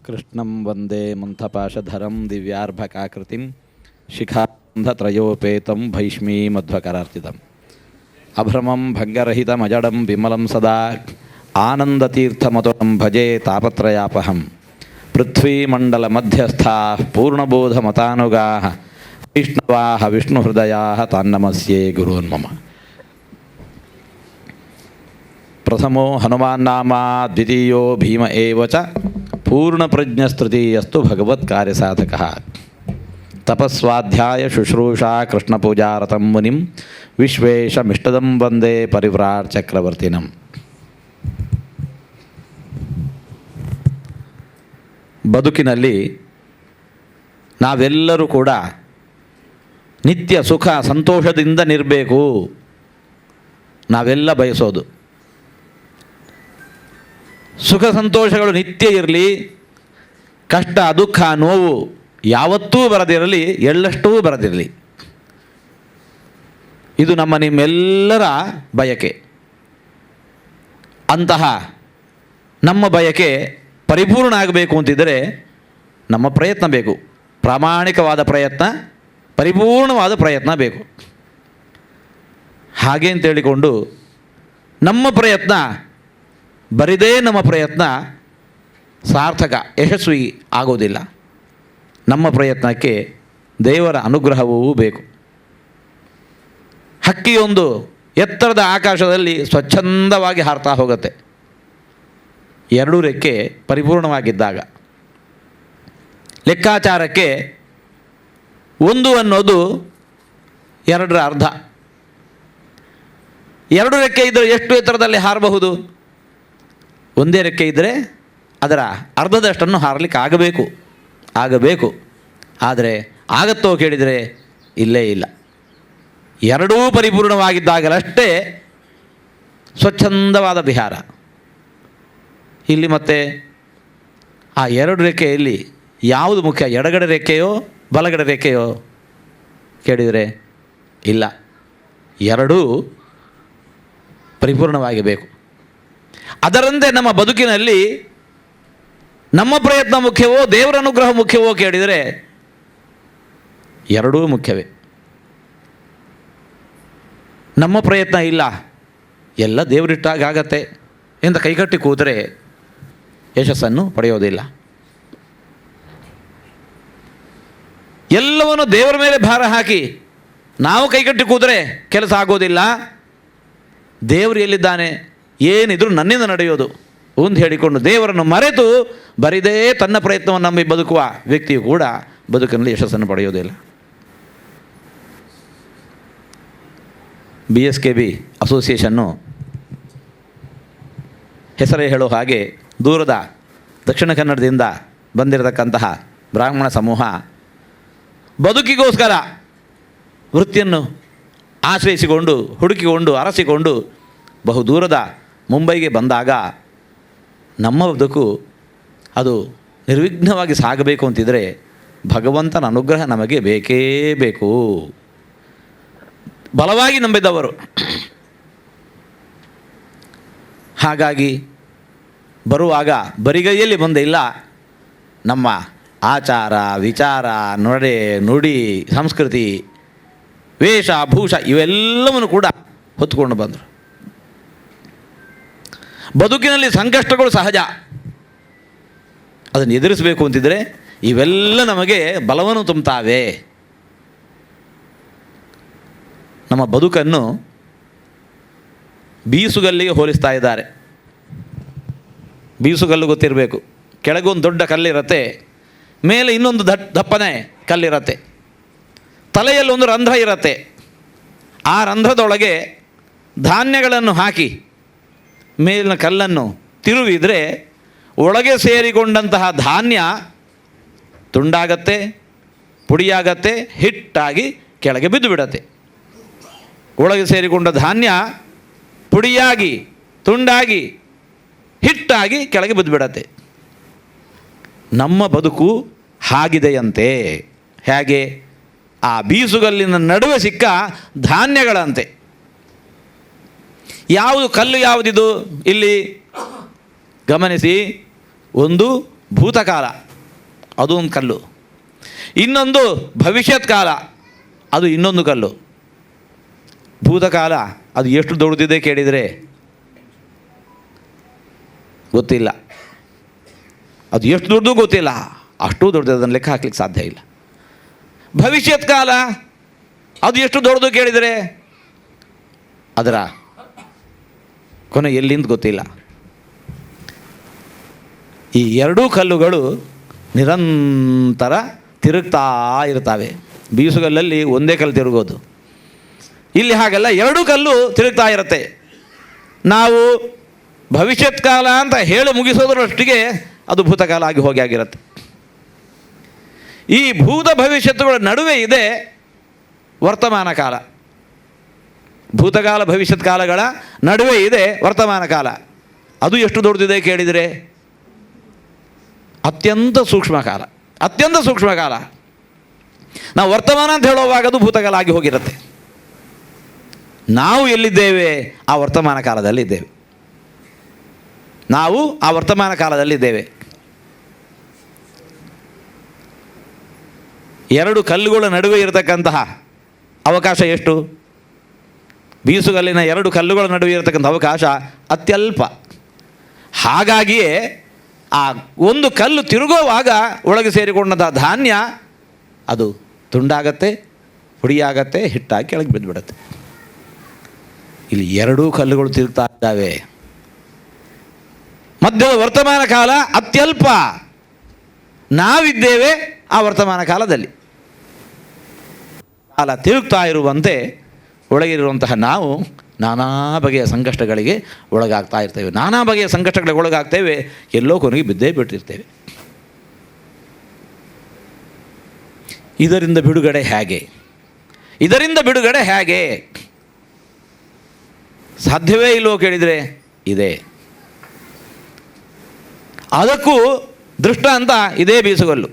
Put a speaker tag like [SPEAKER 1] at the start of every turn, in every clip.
[SPEAKER 1] ಕೃಷ್ಣಂ ವಂದೇ ಮಂಥಪಾಶಧರಂ ದಿವ್ಯಾರ್ಭಕಾಕೃತಿಂ ಶಿಖಾಂಧತ್ರಯೋಪೇತಂ ಭೈಷ್ಮೀಮಧ್ವಕರಾರ್ಚಿತಂ ಅಭ್ರಮಂ ಭಂಗರಹಿತಮಜಡಂ ವಿಮಲಂ ಸದಾ ಆನಂದತೀರ್ಥಮತುಲಂ ಭಜೆ ತಾಪತ್ರಯಾಪಹಂ ಪೃಥ್ವೀಮಂಡಲಮಧ್ಯಸ್ಥಾಃ ಪೂರ್ಣಬೋಧಮತಾನುಗಾಃ ವೈಷ್ಣವಾಃ ವಿಷ್ಣುಹೃದಯಾಃ ತಾನ್ನಮಸ್ಯೆ ಗುರೂನ್ಮಮ. ಪ್ರಥಮೋ ಹನುಮಾನ್ನಾಮ ದ್ವಿತೀಯೋ ಭೀಮ ಏವ ಚ ಪೂರ್ಣಪ್ರಜ್ಞಸ್ತೃತೀಯಸ್ತು ಭಗವತ್ಕಾರ್ಯಸಾಧಕಃ. ತಪಸ್ವಾಧ್ಯಾಯ ಶುಶ್ರೂಷಾ ಕೃಷ್ಣಪೂಜಾರತಂ ಮುನಿಂ ವಿಶ್ವೇಶಮಿಷ್ಟದಂ ವಂದೇ ಪರಿವ್ರಾಟ್ ಚಕ್ರವರ್ತಿನಂ. ಬದುಕಿನಲ್ಲಿ ನಾವೆಲ್ಲರೂ ಕೂಡ ನಿತ್ಯ ಸುಖ ಸಂತೋಷದಿಂದ ನಿರಬೇಕು ನಾವೆಲ್ಲ ಬಯಸೋದು. ಸುಖ ಸಂತೋಷಗಳು ನಿತ್ಯ ಇರಲಿ, ಕಷ್ಟ ದುಃಖ ನೋವು ಯಾವತ್ತೂ ಬರದಿರಲಿ, ಎಳ್ಳಷ್ಟೂ ಬರದಿರಲಿ. ಇದು ನಿಮ್ಮೆಲ್ಲರ ಬಯಕೆ. ಅಂತಹ ನಮ್ಮ ಬಯಕೆ ಪರಿಪೂರ್ಣ ಆಗಬೇಕು ಅಂತಿದ್ದರೆ ನಮ್ಮ ಪ್ರಯತ್ನ ಬೇಕು. ಪ್ರಾಮಾಣಿಕವಾದ ಪ್ರಯತ್ನ, ಪರಿಪೂರ್ಣವಾದ ಪ್ರಯತ್ನ ಬೇಕು. ಹಾಗೆ ಅಂತೇಳಿಕೊಂಡು ನಮ್ಮ ಪ್ರಯತ್ನ ಬರಿದೇ ನಮ್ಮ ಪ್ರಯತ್ನ ಸಾರ್ಥಕ ಯಶಸ್ವಿ ಆಗೋದಿಲ್ಲ. ನಮ್ಮ ಪ್ರಯತ್ನಕ್ಕೆ ದೇವರ ಅನುಗ್ರಹವೂ ಬೇಕು. ಹಕ್ಕಿಯೊಂದು ಎತ್ತರದ ಆಕಾಶದಲ್ಲಿ ಸ್ವಚ್ಛಂದವಾಗಿ ಹಾರ್ತಾ ಹೋಗುತ್ತೆ, ಎರಡೂ ರೆಕ್ಕೆ ಪರಿಪೂರ್ಣವಾಗಿದ್ದಾಗ. ಲೆಕ್ಕಾಚಾರಕ್ಕೆ ಒಂದು ಅನ್ನೋದು ಎರಡರ ಅರ್ಧ. ಎರಡು ರೆಕ್ಕೆ ಇದ್ದರೆ ಎಷ್ಟು ಎತ್ತರದಲ್ಲಿ ಹಾರಬಹುದು? ಒಂದೇ ರೆಕ್ಕೆ ಇದ್ದರೆ ಅದರ ಅರ್ಧದಷ್ಟನ್ನು ಹಾರಲಿಕ್ಕೆ ಆಗಬೇಕು. ಆದರೆ ಆಗತ್ತೋ ಕೇಳಿದರೆ ಇಲ್ಲೇ ಇಲ್ಲ. ಎರಡೂ ಪರಿಪೂರ್ಣವಾಗಿದ್ದಾಗಲಷ್ಟೇ ಸ್ವಚ್ಛಂದವಾದ ವಿಹಾರ. ಇಲ್ಲಿ ಮತ್ತೆ ಆ ಎರಡು ರೆಕ್ಕೆಯಲ್ಲಿ ಯಾವುದು ಮುಖ್ಯ? ಎಡಗಡೆ ರೆಕ್ಕೆಯೋ ಬಲಗಡೆ ರೆಕ್ಕೆಯೋ ಕೇಳಿದರೆ ಇಲ್ಲ, ಎರಡೂ ಪರಿಪೂರ್ಣವಾಗಿ ಬೇಕು. ಅದರಂತೆ ನಮ್ಮ ಬದುಕಿನಲ್ಲಿ ನಮ್ಮ ಪ್ರಯತ್ನ ಮುಖ್ಯವೋ ದೇವರ ಅನುಗ್ರಹ ಮುಖ್ಯವೋ ಕೇಳಿದರೆ ಎರಡೂ ಮುಖ್ಯವೇ. ನಮ್ಮ ಪ್ರಯತ್ನ ಇಲ್ಲ, ಎಲ್ಲ ದೇವರಿಟ್ಟಾಗತ್ತೆ ಎಂದು ಕೈಕಟ್ಟಿ ಕೂತರೆ ಯಶಸ್ಸನ್ನು ಪಡೆಯೋದಿಲ್ಲ. ಎಲ್ಲವನ್ನು ದೇವರ ಮೇಲೆ ಭಾರ ಹಾಕಿ ನಾವು ಕೈಕಟ್ಟಿ ಕೂತರೆ ಕೆಲಸ ಆಗೋದಿಲ್ಲ. ದೇವರು ಎಲ್ಲಿದ್ದಾನೆ, ಏನಿದ್ರು ನನ್ನಿಂದ ನಡೆಯೋದು ಒಂದು ಹೇಳಿಕೊಂಡು ದೇವರನ್ನು ಮರೆತು ಬರಿದೇ ತನ್ನ ಪ್ರಯತ್ನವನ್ನು ನಂಬಿ ಬದುಕುವ ವ್ಯಕ್ತಿಯು ಕೂಡ ಬದುಕಿನಲ್ಲಿ ಯಶಸ್ಸನ್ನು ಪಡೆಯೋದಿಲ್ಲ. BSKB ಅಸೋಸಿಯೇಷನ್ನು ಹೆಸರೇ ಹೇಳೋ ಹಾಗೆ ದೂರದ ದಕ್ಷಿಣ ಕನ್ನಡದಿಂದ ಬಂದಿರತಕ್ಕಂತಹ ಬ್ರಾಹ್ಮಣ ಸಮೂಹ ಬದುಕಿಗೋಸ್ಕರ ವೃತ್ತಿಯನ್ನು ಆಶ್ರಯಿಸಿಕೊಂಡು ಹುಡುಕಿಕೊಂಡು ಅರಸಿಕೊಂಡು ಬಹುದೂರದ ಮುಂಬೈಗೆ ಬಂದಾಗ ನಮ್ಮ ಬದುಕು ಅದು ನಿರ್ವಿಘ್ನವಾಗಿ ಸಾಗಬೇಕು ಅಂತಿದ್ದರೆ ಭಗವಂತನ ಅನುಗ್ರಹ ನಮಗೆ ಬೇಕೇ ಬೇಕು. ಬಲವಾಗಿ ನಂಬಿದವರು. ಹಾಗಾಗಿ ಬರುವಾಗ ಬರಿಗೈಯಲ್ಲಿ ಬಂದೇ ಇಲ್ಲ. ನಮ್ಮ ಆಚಾರ ವಿಚಾರ ನಡೆ ನುಡಿ ಸಂಸ್ಕೃತಿ ವೇಷ ಭೂಷ ಇವೆಲ್ಲವನ್ನು ಕೂಡ ಹೊತ್ತುಕೊಂಡು ಬಂದರು. ಬದುಕಿನಲ್ಲಿ ಸಂಕಷ್ಟಗಳು ಸಹಜ, ಅದನ್ನು ಎದುರಿಸಬೇಕು ಅಂತಿದ್ದರೆ ಇವೆಲ್ಲ ನಮಗೆ ಬಲವನ್ನು ತುಂಬುತ್ತಾವೆ. ನಮ್ಮ ಬದುಕನ್ನು ಬೀಸುಗಲ್ಲಿಗೆ ಹೋಲಿಸ್ತಾ ಇದ್ದಾರೆ. ಬೀಸುಗಲ್ಲು ಗೊತ್ತಿರಬೇಕು. ಕೆಳಗೊಂದು ದೊಡ್ಡ ಕಲ್ಲಿರುತ್ತೆ, ಮೇಲೆ ಇನ್ನೊಂದು ದಪ್ಪನೆ ಕಲ್ಲಿರುತ್ತೆ, ತಲೆಯಲ್ಲಿ ಒಂದು ರಂಧ್ರ ಇರುತ್ತೆ. ಆ ರಂಧ್ರದೊಳಗೆ ಧಾನ್ಯಗಳನ್ನು ಹಾಕಿ ಮೇಲಿನ ಕಲ್ಲನ್ನು ತಿರುವಿದರೆ ಒಳಗೆ ಸೇರಿಕೊಂಡಂತಹ ಧಾನ್ಯ ತುಂಡಾಗತ್ತೆ, ಪುಡಿಯಾಗತ್ತೆ, ಹಿಟ್ಟಾಗಿ ಕೆಳಗೆ ಬಿದ್ದು ಬಿಡತ್ತೆ. ಒಳಗೆ ಸೇರಿಕೊಂಡ ಧಾನ್ಯ ಪುಡಿಯಾಗಿ ತುಂಡಾಗಿ ಹಿಟ್ಟಾಗಿ ಕೆಳಗೆ ಬಿದ್ದು ಬಿಡತ್ತೆ. ನಮ್ಮ ಬದುಕು ಹಾಗಿದೆಯಂತೆ. ಹೇಗೆ? ಆ ಬೀಸುಗಲ್ಲಿನ ನಡುವೆ ಸಿಕ್ಕ ಧಾನ್ಯಗಳಂತೆ. ಯಾವುದು ಕಲ್ಲು ಯಾವುದಿದು? ಇಲ್ಲಿ ಗಮನಿಸಿ, ಒಂದು ಭೂತಕಾಲ, ಅದು ಒಂದು ಕಲ್ಲು. ಇನ್ನೊಂದು ಭವಿಷ್ಯತ್ ಕಾಲ, ಅದು ಇನ್ನೊಂದು ಕಲ್ಲು. ಭೂತಕಾಲ ಅದು ಎಷ್ಟು ದೊಡ್ಡದಿದೆ ಕೇಳಿದರೆ ಗೊತ್ತಿಲ್ಲ. ಅದು ಎಷ್ಟು ದೊಡ್ಡದು ಗೊತ್ತಿಲ್ಲ, ಅಷ್ಟು ದೊಡ್ಡದು, ಅದನ್ನು ಲೆಕ್ಕ ಹಾಕ್ಲಿಕ್ಕೆ ಸಾಧ್ಯ ಇಲ್ಲ. ಭವಿಷ್ಯತ್ ಕಾಲ ಅದು ಎಷ್ಟು ದೊಡ್ಡದು ಕೇಳಿದರೆ ಅದರ ಕೊನೆ ಎಲ್ಲಿಂದ ಗೊತ್ತಿಲ್ಲ. ಈ ಎರಡೂ ಕಲ್ಲುಗಳು ನಿರಂತರ ತಿರುಗ್ತಾ ಇರ್ತವೆ. ಬೀಸುಗಲ್ಲಲ್ಲಿ ಒಂದೇ ಕಲ್ಲು ತಿರುಗೋದು, ಇಲ್ಲಿ ಹಾಗೆಲ್ಲ ಎರಡೂ ಕಲ್ಲು ತಿರುಗ್ತಾ ಇರುತ್ತೆ. ನಾವು ಭವಿಷ್ಯತ್ ಕಾಲ ಅಂತ ಹೇಳಿ ಮುಗಿಸೋದ್ರಷ್ಟಿಗೆ ಅದು ಭೂತಕಾಲ ಆಗಿ ಹೋಗಿ ಆಗಿರುತ್ತೆ. ಈ ಭೂತ ಭವಿಷ್ಯತ್ತುಗಳ ನಡುವೆ ಇದೆ ವರ್ತಮಾನ ಕಾಲ. ಭೂತಕಾಲ ಭವಿಷ್ಯತ್ ಕಾಲಗಳ ನಡುವೆ ಇದೆ ವರ್ತಮಾನ ಕಾಲ. ಅದು ಎಷ್ಟು ದೊಡ್ಡದಿದೆ ಕೇಳಿದರೆ ಅತ್ಯಂತ ಸೂಕ್ಷ್ಮ ಕಾಲ, ಅತ್ಯಂತ ಸೂಕ್ಷ್ಮ ಕಾಲ. ನಾವು ವರ್ತಮಾನ ಅಂತ ಹೇಳುವಾಗ ಅದು ಭೂತಕಾಲ ಆಗಿ ಹೋಗಿರುತ್ತೆ. ನಾವು ಎಲ್ಲಿದ್ದೇವೆ? ಆ ವರ್ತಮಾನ ಕಾಲದಲ್ಲಿದ್ದೇವೆ. ನಾವು ಆ ವರ್ತಮಾನ ಕಾಲದಲ್ಲಿದ್ದೇವೆ. ಎರಡು ಕಲ್ಲುಗಳ ನಡುವೆ ಇರತಕ್ಕಂತಹ ಅವಕಾಶ ಎಷ್ಟು? ಬೀಸುಗಲ್ಲಿನ ಎರಡು ಕಲ್ಲುಗಳ ನಡುವೆ ಇರತಕ್ಕಂಥ ಅವಕಾಶ ಅತ್ಯಲ್ಪ. ಹಾಗಾಗಿಯೇ ಆ ಒಂದು ಕಲ್ಲು ತಿರುಗುವಾಗ ಒಳಗೆ ಸೇರಿಕೊಂಡಂಥ ಧಾನ್ಯ ಅದು ತುಂಡಾಗತ್ತೆ, ಪುಡಿಯಾಗತ್ತೆ, ಹಿಟ್ಟಾಗಿ ಕೆಳಗೆ ಬಿದ್ದುಬಿಡುತ್ತೆ. ಇಲ್ಲಿ ಎರಡೂ ಕಲ್ಲುಗಳು ತಿರುಗ್ತಾ ಇದ್ದಾವೆ. ಮಧ್ಯದ ವರ್ತಮಾನ ಕಾಲ ಅತ್ಯಲ್ಪ. ನಾವಿದ್ದೇವೆ ಆ ವರ್ತಮಾನ ಕಾಲದಲ್ಲಿ. ಕಾಲ ತಿರುಗ್ತಾ ಇರುವಂತೆ ಒಳಗಿರುವಂತಹ ನಾವು ನಾನಾ ಬಗೆಯ ಸಂಕಷ್ಟಗಳಿಗೆ ಒಳಗಾಗ್ತಾ ಇರ್ತೇವೆ. ನಾನಾ ಬಗೆಯ ಸಂಕಷ್ಟಗಳಿಗೆ ಒಳಗಾಗ್ತೇವೆ, ಎಲ್ಲೋ ಕೊನೆಗೆ ಬಿದ್ದೇ ಬಿಟ್ಟಿರ್ತೇವೆ. ಇದರಿಂದ ಬಿಡುಗಡೆ ಹೇಗೆ? ಇದರಿಂದ ಬಿಡುಗಡೆ ಹೇಗೆ? ಸಾಧ್ಯವೇ ಇಲ್ಲವೋ ಕೇಳಿದರೆ ಇದೆ. ಅದಕ್ಕೂ ದೃಷ್ಟಾಂತ ಇದೇ ಬೀಸುಗಲ್ಲು.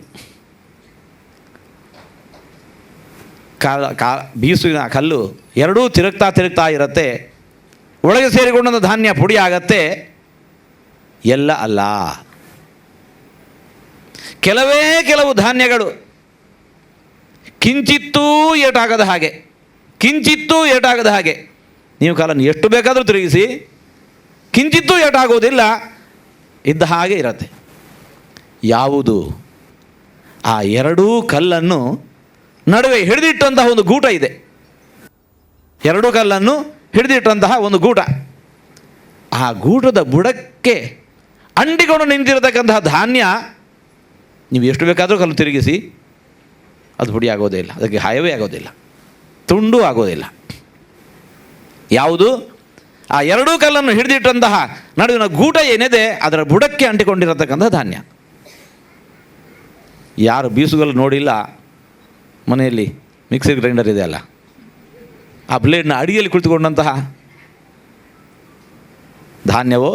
[SPEAKER 1] ಬೀಸುವಿನ ಕಲ್ಲು ಎರಡೂ ತಿರುಗ್ತಾ ಇರುತ್ತೆ. ಒಳಗೆ ಸೇರಿಕೊಂಡ ಧಾನ್ಯ ಪುಡಿ ಆಗತ್ತೆ. ಎಲ್ಲ ಅಲ್ಲ, ಕೆಲವೇ ಕೆಲವು ಧಾನ್ಯಗಳು ಕಿಂಚಿತ್ತೂ ಏಟಾಗದ ಹಾಗೆ, ಕಿಂಚಿತ್ತೂ ಏಟಾಗದ ಹಾಗೆ ನೀವು ಕಾಲನ್ನು ಎಷ್ಟು ಬೇಕಾದರೂ ತಿರುಗಿಸಿ ಕಿಂಚಿತ್ತೂ ಏಟಾಗೋದಿಲ್ಲ, ಇದ್ದ ಹಾಗೆ ಇರುತ್ತೆ. ಯಾವುದು? ಆ ಎರಡೂ ಕಲ್ಲನ್ನು ನಡುವೆ ಹಿಡಿದಿಟ್ಟಂತಹ ಒಂದು ಗೂಟ ಇದೆ. ಎರಡೂ ಕಲ್ಲನ್ನು ಹಿಡಿದಿಟ್ಟಂತಹ ಒಂದು ಗೂಟ. ಆ ಗೂಟದ ಬುಡಕ್ಕೆ ಅಂಟಿಕೊಂಡು ನಿಂತಿರತಕ್ಕಂತಹ ಧಾನ್ಯ ನೀವು ಎಷ್ಟು ಬೇಕಾದರೂ ಕಲ್ಲು ತಿರುಗಿಸಿ ಅದು ಪುಡಿ ಆಗೋದೇ ಇಲ್ಲ, ಅದಕ್ಕೆ ಹಾಯವೇ ಆಗೋದಿಲ್ಲ, ತುಂಡು ಆಗೋದಿಲ್ಲ. ಯಾವುದು? ಆ ಎರಡೂ ಕಲ್ಲನ್ನು ಹಿಡಿದಿಟ್ಟಂತಹ ನಡುವಿನ ಗೂಟ ಏನಿದೆ ಅದರ ಬುಡಕ್ಕೆ ಅಂಟಿಕೊಂಡಿರತಕ್ಕಂಥ ಧಾನ್ಯ. ಯಾರು ಬೀಸುಗಲ್ಲು ನೋಡಿಲ್ಲ, ಮನೆಯಲ್ಲಿ ಮಿಕ್ಸರ್ ಗ್ರೈಂಡರ್ ಇದೆ ಅಲ್ಲ, ಆ ಬ್ಲೇಡ್ನ ಅಡಿಯಲ್ಲಿ ಕುಳಿತುಕೊಂಡಂತಹ ಧಾನ್ಯವೋ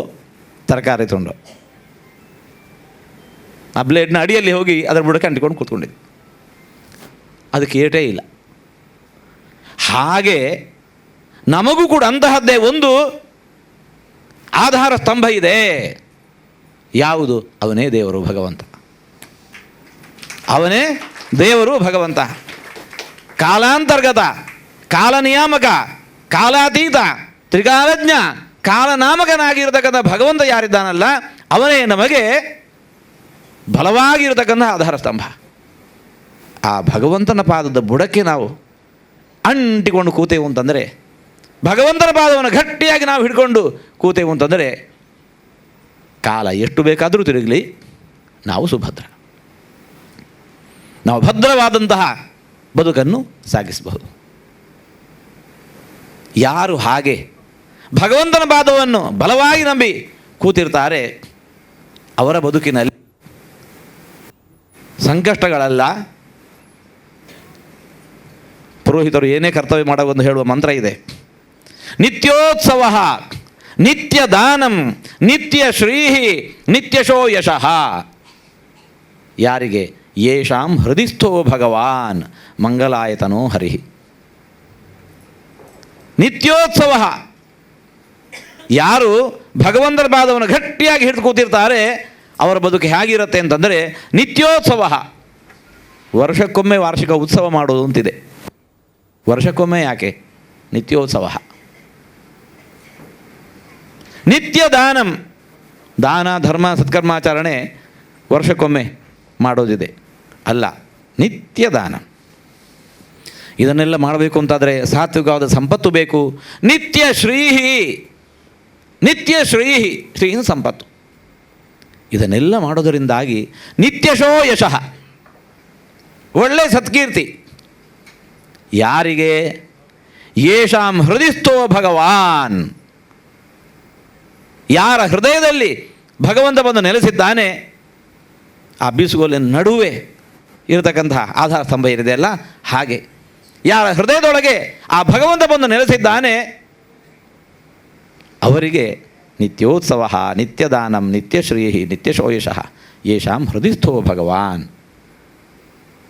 [SPEAKER 1] ತರಕಾರಿ ತುಂಡು ಆ ಬ್ಲೇಡ್ನ ಅಡಿಯಲ್ಲಿ ಹೋಗಿ ಅದರ ಬುಡಕ್ಕೆ ಅಂಟಿಕೊಂಡು ಕೂತ್ಕೊಂಡಿದೆ, ಅದಕ್ಕೆ ಏಟೇ ಇಲ್ಲ. ಹಾಗೆ ನಮಗೂ ಕೂಡ ಅಂತಹದ್ದೇ ಒಂದು ಆಧಾರ ಸ್ತಂಭ ಇದೆ. ಯಾವುದು? ಅವನೇ ದೇವರು ಭಗವಂತ. ಅವನೇ ದೇವರು ಭಗವಂತ. ಕಾಲಾಂತರ್ಗತ, ಕಾಲ ನಿಯಾಮಕ, ಕಾಲಾತೀತ, ತ್ರಿಕಾಲಜ್ಞ, ಕಾಲನಾಮಕನಾಗಿರ್ತಕ್ಕಂಥ ಭಗವಂತ ಯಾರಿದ್ದಾನಲ್ಲ ಅವನೇ ನಮಗೆ ಬಲವಾಗಿರತಕ್ಕಂಥ ಆಧಾರ ಸ್ತಂಭ. ಆ ಭಗವಂತನ ಪಾದದ ಬುಡಕ್ಕೆ ನಾವು ಅಂಟಿಕೊಂಡು ಕೂತೇವು ಅಂತಂದರೆ, ಭಗವಂತನ ಪಾದವನ್ನು ಗಟ್ಟಿಯಾಗಿ ನಾವು ಹಿಡ್ಕೊಂಡು ಕೂತೇವು ಅಂತಂದರೆ ಕಾಲ ಎಷ್ಟು ಬೇಕಾದರೂ ತಿರುಗಲಿ, ನಾವು ಸುಭದ್ರ, ನಾವು ಭದ್ರವಾದಂತಹ ಬದುಕನ್ನು ಸಾಗಿಸಬಹುದು. ಯಾರು ಹಾಗೆ ಭಗವಂತನ ಪಾದವನ್ನು ಬಲವಾಗಿ ನಂಬಿ ಕೂತಿರ್ತಾರೆ ಅವರ ಬದುಕಿನಲ್ಲಿ ಸಂಕಷ್ಟಗಳಲ್ಲ. ಪುರೋಹಿತರು ಏನೇ ಕರ್ತವ್ಯ ಮಾಡಬಹುದು ಹೇಳುವ ಮಂತ್ರ ಇದೆ. ನಿತ್ಯೋತ್ಸವ, ನಿತ್ಯ ದಾನಂ, ನಿತ್ಯ ಶ್ರೀಹಿ, ನಿತ್ಯಶೋ ಯಶಃ. ಯಾರಿಗೆ? ಯೇಷಾಂ ಹೃದಯಸ್ಥೋ ಭಗವಾನ್ ಮಂಗಲಾಯತನೋ ಹರಿ. ನಿತ್ಯೋತ್ಸವ, ಯಾರು ಭಗವಂತನ ಪಾದವನ್ನು ಗಟ್ಟಿಯಾಗಿ ಹಿಡಿದು ಕೂತಿರ್ತಾರೆ ಅವರ ಬದುಕು ಹೇಗಿರುತ್ತೆ ಅಂತಂದರೆ ನಿತ್ಯೋತ್ಸವ. ವರ್ಷಕ್ಕೊಮ್ಮೆ ವಾರ್ಷಿಕ ಉತ್ಸವ ಮಾಡೋದು ಅಂತಿದೆ. ವರ್ಷಕ್ಕೊಮ್ಮೆ ಯಾಕೆ? ನಿತ್ಯೋತ್ಸವ. ನಿತ್ಯ ದಾನಂ, ದಾನ ಧರ್ಮ ಸತ್ಕರ್ಮಾಚರಣೆ ವರ್ಷಕ್ಕೊಮ್ಮೆ ಮಾಡೋದಿದೆ ಅಲ್ಲ, ನಿತ್ಯ ದಾನ. ಇದನ್ನೆಲ್ಲ ಮಾಡಬೇಕು ಅಂತಾದರೆ ಸಾತ್ವಿಕವಾದ ಸಂಪತ್ತು ಬೇಕು. ನಿತ್ಯ ಶ್ರೀಹಿ, ನಿತ್ಯ ಶ್ರೀಹಿ, ಶ್ರೀಹಿನ ಸಂಪತ್ತು. ಇದನ್ನೆಲ್ಲ ಮಾಡೋದರಿಂದಾಗಿ ನಿತ್ಯಶೋ ಯಶಃ, ಒಳ್ಳೆ ಸತ್ಕೀರ್ತಿ. ಯಾರಿಗೆ? ಯೇಷಾಂ ಹೃದಯಸ್ಥೋ ಭಗವಾನ್, ಯಾರ ಹೃದಯದಲ್ಲಿ ಭಗವಂತ ಬಂದು ನೆಲೆಸಿದ್ದಾನೆ, ಆ ಬೀಸುಗೋಲಿನ ನಡುವೆ ಇರತಕ್ಕಂತಹ ಆಧಾರ ಸ್ತಂಭ ಏನಿದೆಯಲ್ಲ ಹಾಗೆ ಯಾರ ಹೃದಯದೊಳಗೆ ಆ ಭಗವಂತ ಬಂದು ನೆಲೆಸಿದ್ದಾನೆ ಅವರಿಗೆ ನಿತ್ಯೋತ್ಸವ, ನಿತ್ಯದಾನಂ, ನಿತ್ಯಶ್ರೀಹಿ, ನಿತ್ಯಶೋಯಶಃ ಯೇಷಾಂ ಹೃದಯಸ್ಥೋ ಭಗವಾನ್.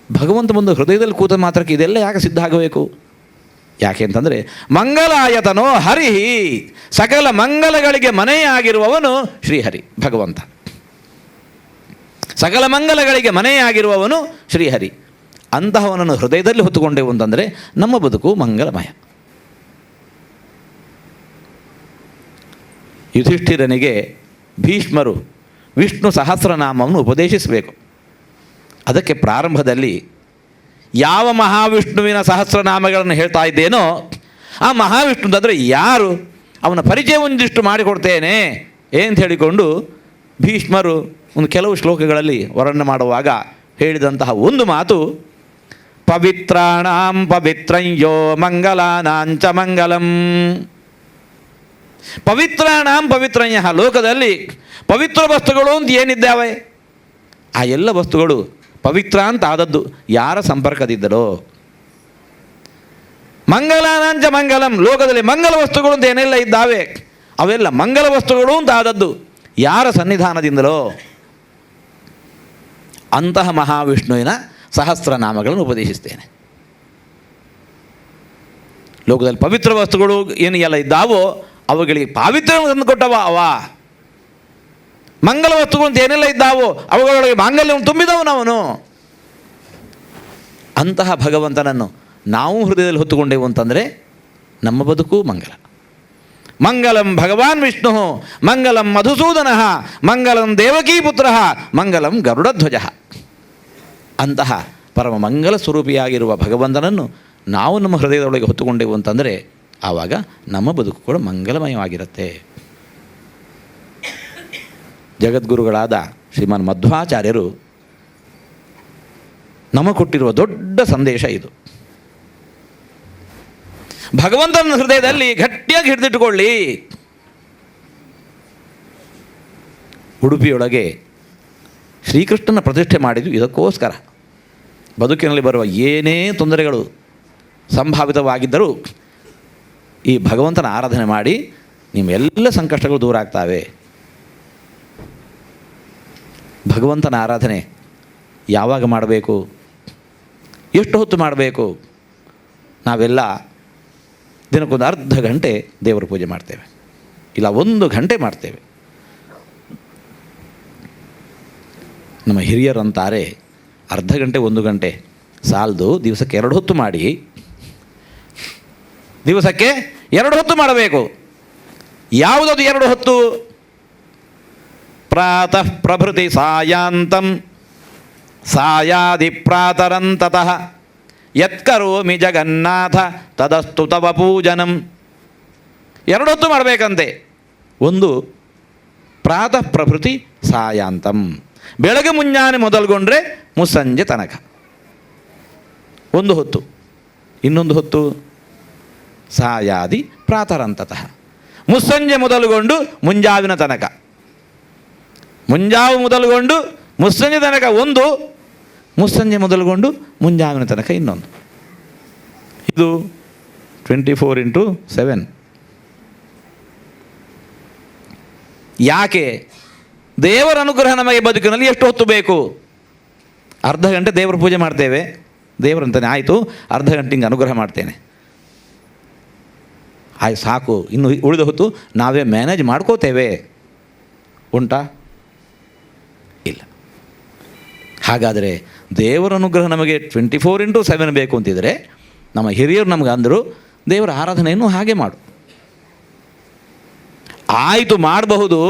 [SPEAKER 1] ಭಗವಂತ ಬಂದು ಹೃದಯದಲ್ಲಿ ಕೂತ ಮಾತ್ರಕ್ಕೆ ಇದೆಲ್ಲ ಯಾಕೆ ಸಿದ್ಧ ಆಗಬೇಕು? ಯಾಕೆ ಅಂತಂದರೆ ಮಂಗಲಾಯತನೋ ಹರಿಹಿ, ಸಕಲ ಮಂಗಲಗಳಿಗೆ ಮನೆಯಾಗಿರುವವನು ಶ್ರೀಹರಿ ಭಗವಂತ. ಸಕಲ ಮಂಗಲಗಳಿಗೆ ಮನೆಯಾಗಿರುವವನು ಶ್ರೀಹರಿ. ಅಂತಹವನನ್ನು ಹೃದಯದಲ್ಲಿ ಹೊತ್ತುಕೊಂಡೆವು ಅಂತಂದರೆ ನಮ್ಮ ಬದುಕು ಮಂಗಲಮಯ. ಯುಧಿಷ್ಠಿರನಿಗೆ ಭೀಷ್ಮರು ವಿಷ್ಣು ಸಹಸ್ರನಾಮವನ್ನು ಉಪದೇಶಿಸಬೇಕು. ಅದಕ್ಕೆ ಪ್ರಾರಂಭದಲ್ಲಿ ಯಾವ ಮಹಾವಿಷ್ಣುವಿನ ಸಹಸ್ರನಾಮಗಳನ್ನು ಹೇಳ್ತಾ ಇದ್ದೇನೋ ಆ ಮಹಾವಿಷ್ಣು ಅಂತಂದರೆ ಯಾರು, ಅವನ ಪರಿಚಯ ಒಂದಿಷ್ಟು ಮಾಡಿಕೊಡ್ತೇನೆ ಅಂತ ಹೇಳಿಕೊಂಡು ಭೀಷ್ಮರು ಒಂದು ಕೆಲವು ಶ್ಲೋಕಗಳಲ್ಲಿ ವರ್ಣನೆ ಮಾಡುವಾಗ ಹೇಳಿದಂತಹ ಒಂದು ಮಾತು, ಪವಿತ್ರಾಣಾಂ ಪವಿತ್ರಯ್ಯೋ ಮಂಗಲಾನಾಂಚ ಮಂಗಲಂ. ಪವಿತ್ರಾಣಾಂ ಪವಿತ್ರಯ್ಯ, ಲೋಕದಲ್ಲಿ ಪವಿತ್ರ ವಸ್ತುಗಳು ಅಂತ ಏನಿದ್ದಾವೆ ಆ ಎಲ್ಲ ವಸ್ತುಗಳು ಪವಿತ್ರ ಅಂತ ಆದದ್ದು ಯಾರ ಸಂಪರ್ಕದಿದ್ದರೋ. ಮಂಗಲಾನಾಂಚ ಮಂಗಲಂ, ಲೋಕದಲ್ಲಿ ಮಂಗಲ ವಸ್ತುಗಳು ಅಂತ ಏನೆಲ್ಲ ಇದ್ದಾವೆ ಅವೆಲ್ಲ ಮಂಗಲ ವಸ್ತುಗಳು ಅಂತ ಆದದ್ದು ಯಾರ ಸನ್ನಿಧಾನದಿಂದಲೋ ಅಂತಹ ಮಹಾವಿಷ್ಣುವಿನ ಸಹಸ್ರನಾಮಗಳನ್ನು ಉಪದೇಶಿಸ್ತೇನೆ. ಲೋಕದಲ್ಲಿ ಪವಿತ್ರ ವಸ್ತುಗಳು ಏನು ಎಲ್ಲ ಇದ್ದಾವೋ ಅವುಗಳಿಗೆ ಪಾವಿತ್ರ್ಯ ತಂದುಕೊಟ್ಟವ ಅವ. ಮಂಗಲ ವಸ್ತುಗಳು ಅಂತ ಏನೆಲ್ಲ ಇದ್ದಾವೋ ಅವುಗಳೊಳಗೆ ಮಾಂಗಲ್ಯವನ್ನು ತುಂಬಿದವನವನು. ಅಂತಹ ಭಗವಂತನನ್ನು ನಾವು ಹೃದಯದಲ್ಲಿ ಹೊತ್ತುಕೊಂಡೆವು ಅಂತಂದರೆ ನಮ್ಮ ಬದುಕು ಮಂಗಲ. ಮಂಗಲಂ ಭಗವಾನ್ ವಿಷ್ಣು, ಮಂಗಲಂ ಮಧುಸೂದನ, ಮಂಗಲಂ ದೇವಕೀಪುತ್ರ, ಮಂಗಲಂ ಗರುಡಧ್ವಜ. ಅಂತಹ ಪರಮ ಮಂಗಲ ಸ್ವರೂಪಿಯಾಗಿರುವ ಭಗವಂತನನ್ನು ನಾವು ನಮ್ಮ ಹೃದಯದೊಳಗೆ ಹೊತ್ತುಕೊಂಡೆವು ಅಂತಂದರೆ ಆವಾಗ ನಮ್ಮ ಬದುಕು ಕೂಡ ಮಂಗಲಮಯವಾಗಿರುತ್ತೆ. ಜಗದ್ಗುರುಗಳಾದ ಶ್ರೀಮಾನ್ ಮಧ್ವಾಚಾರ್ಯರು ನಮಗೆ ಕೊಟ್ಟಿರುವ ದೊಡ್ಡ ಸಂದೇಶ ಇದು. ಭಗವಂತನ ಹೃದಯದಲ್ಲಿ ಗಟ್ಟಿಯಾಗಿ ಹಿಡಿದಿಟ್ಟುಕೊಳ್ಳಿ. ಉಡುಪಿಯೊಳಗೆ ಶ್ರೀಕೃಷ್ಣನ ಪ್ರತಿಷ್ಠೆ ಮಾಡಿದ್ದು ಇದಕ್ಕೋಸ್ಕರ. ಬದುಕಿನಲ್ಲಿ ಬರುವ ಏನೇ ತೊಂದರೆಗಳು ಸಂಭಾವಿತವಾಗಿದ್ದರೂ ಈ ಭಗವಂತನ ಆರಾಧನೆ ಮಾಡಿ ನಿಮ್ಮೆಲ್ಲ ಸಂಕಷ್ಟಗಳು ದೂರ ಆಗ್ತವೆ. ಭಗವಂತನ ಆರಾಧನೆ ಯಾವಾಗ ಮಾಡಬೇಕು, ಎಷ್ಟು ಹೊತ್ತು ಮಾಡಬೇಕು? ನಾವೆಲ್ಲ ದಿನಕ್ಕೊಂದು ಅರ್ಧ ಗಂಟೆ ದೇವರ ಪೂಜೆ ಮಾಡ್ತೇವೆ, ಇಲ್ಲ 1 ಗಂಟೆ ಮಾಡ್ತೇವೆ. ನಮ್ಮ ಹಿರಿಯರಂತಾರೆ ಅರ್ಧ ಗಂಟೆ 1 ಗಂಟೆ ಸಾಲದು, ದಿವಸಕ್ಕೆ 2 ಹೊತ್ತು ಮಾಡಿ. ದಿವಸಕ್ಕೆ 2 ಹೊತ್ತು ಮಾಡಬೇಕು. ಯಾವುದದು 2 ಹೊತ್ತು? ಪ್ರಾತಃ ಪ್ರಭೃತಿ ಸಾಯಾಂತಂ ಸಾಯಾದಿ ಪ್ರಾತರಂತತಃ ಯತ್ಕರೋಮಿ ಜಗನ್ನಾಥ ತದಸ್ತು ತವ ಪೂಜನಂ. 2 ಹೊತ್ತು ಮಾಡಬೇಕಂತೆ. ಒಂದು ಪ್ರಾತಃ ಪ್ರಭೃತಿ ಸಾಯಾಂತಂ, ಬೆಳಗ್ಗೆ ಮುಂಜಾನೆ ಮೊದಲುಗೊಂಡ್ರೆ ಮುಸ್ಸಂಜೆ ತನಕ 1 ಹೊತ್ತು. ಇನ್ನೊಂದು ಹೊತ್ತು ಸಾಯಾದಿ ಪ್ರಾತರಂತತಃ, ಮುಸ್ಸಂಜೆ ಮೊದಲುಗೊಂಡು ಮುಂಜಾವಿನ ತನಕ. ಮುಂಜಾವು ಮೊದಲುಗೊಂಡು ಮುಸ್ಸಂಜೆ ತನಕ 1, ಮುಸ್ಸಂಜೆ ಮೊದಲುಗೊಂಡು ಮುಂಜಾವಿನ ತನಕ ಇನ್ನೊಂದು. ಇದು 24x7. ಯಾಕೆ? ದೇವರ ಅನುಗ್ರಹ ನಮಗೆ ಬದುಕಿನಲ್ಲಿ ಎಷ್ಟು ಹೊತ್ತು ಬೇಕು? ಅರ್ಧ ಗಂಟೆ ದೇವರ ಪೂಜೆ ಮಾಡ್ತೇವೆ, ದೇವರಂತಾನೆ ಆಯಿತು, ಅರ್ಧ ಗಂಟೆ ಹಿಂಗೆ ಅನುಗ್ರಹ ಮಾಡ್ತೇನೆ, ಆಯ್ತು ಸಾಕು, ಇನ್ನು ಉಳಿದ ಹೊತ್ತು ನಾವೇ ಮ್ಯಾನೇಜ್ ಮಾಡ್ಕೋತೇವೆ. ಉಂಟಾ? ಹಾಗಾದರೆ ದೇವರ ಅನುಗ್ರಹ ನಮಗೆ 24/7 ಬೇಕು ಅಂತಿದ್ರೆ ನಮ್ಮ ಹಿರಿಯರು ನಮಗೆ ಅಂದರು, ದೇವರ ಆರಾಧನೆಯನ್ನು ಹಾಗೆ ಮಾಡು. ಆಯಿತು, ಮಾಡಬಹುದು.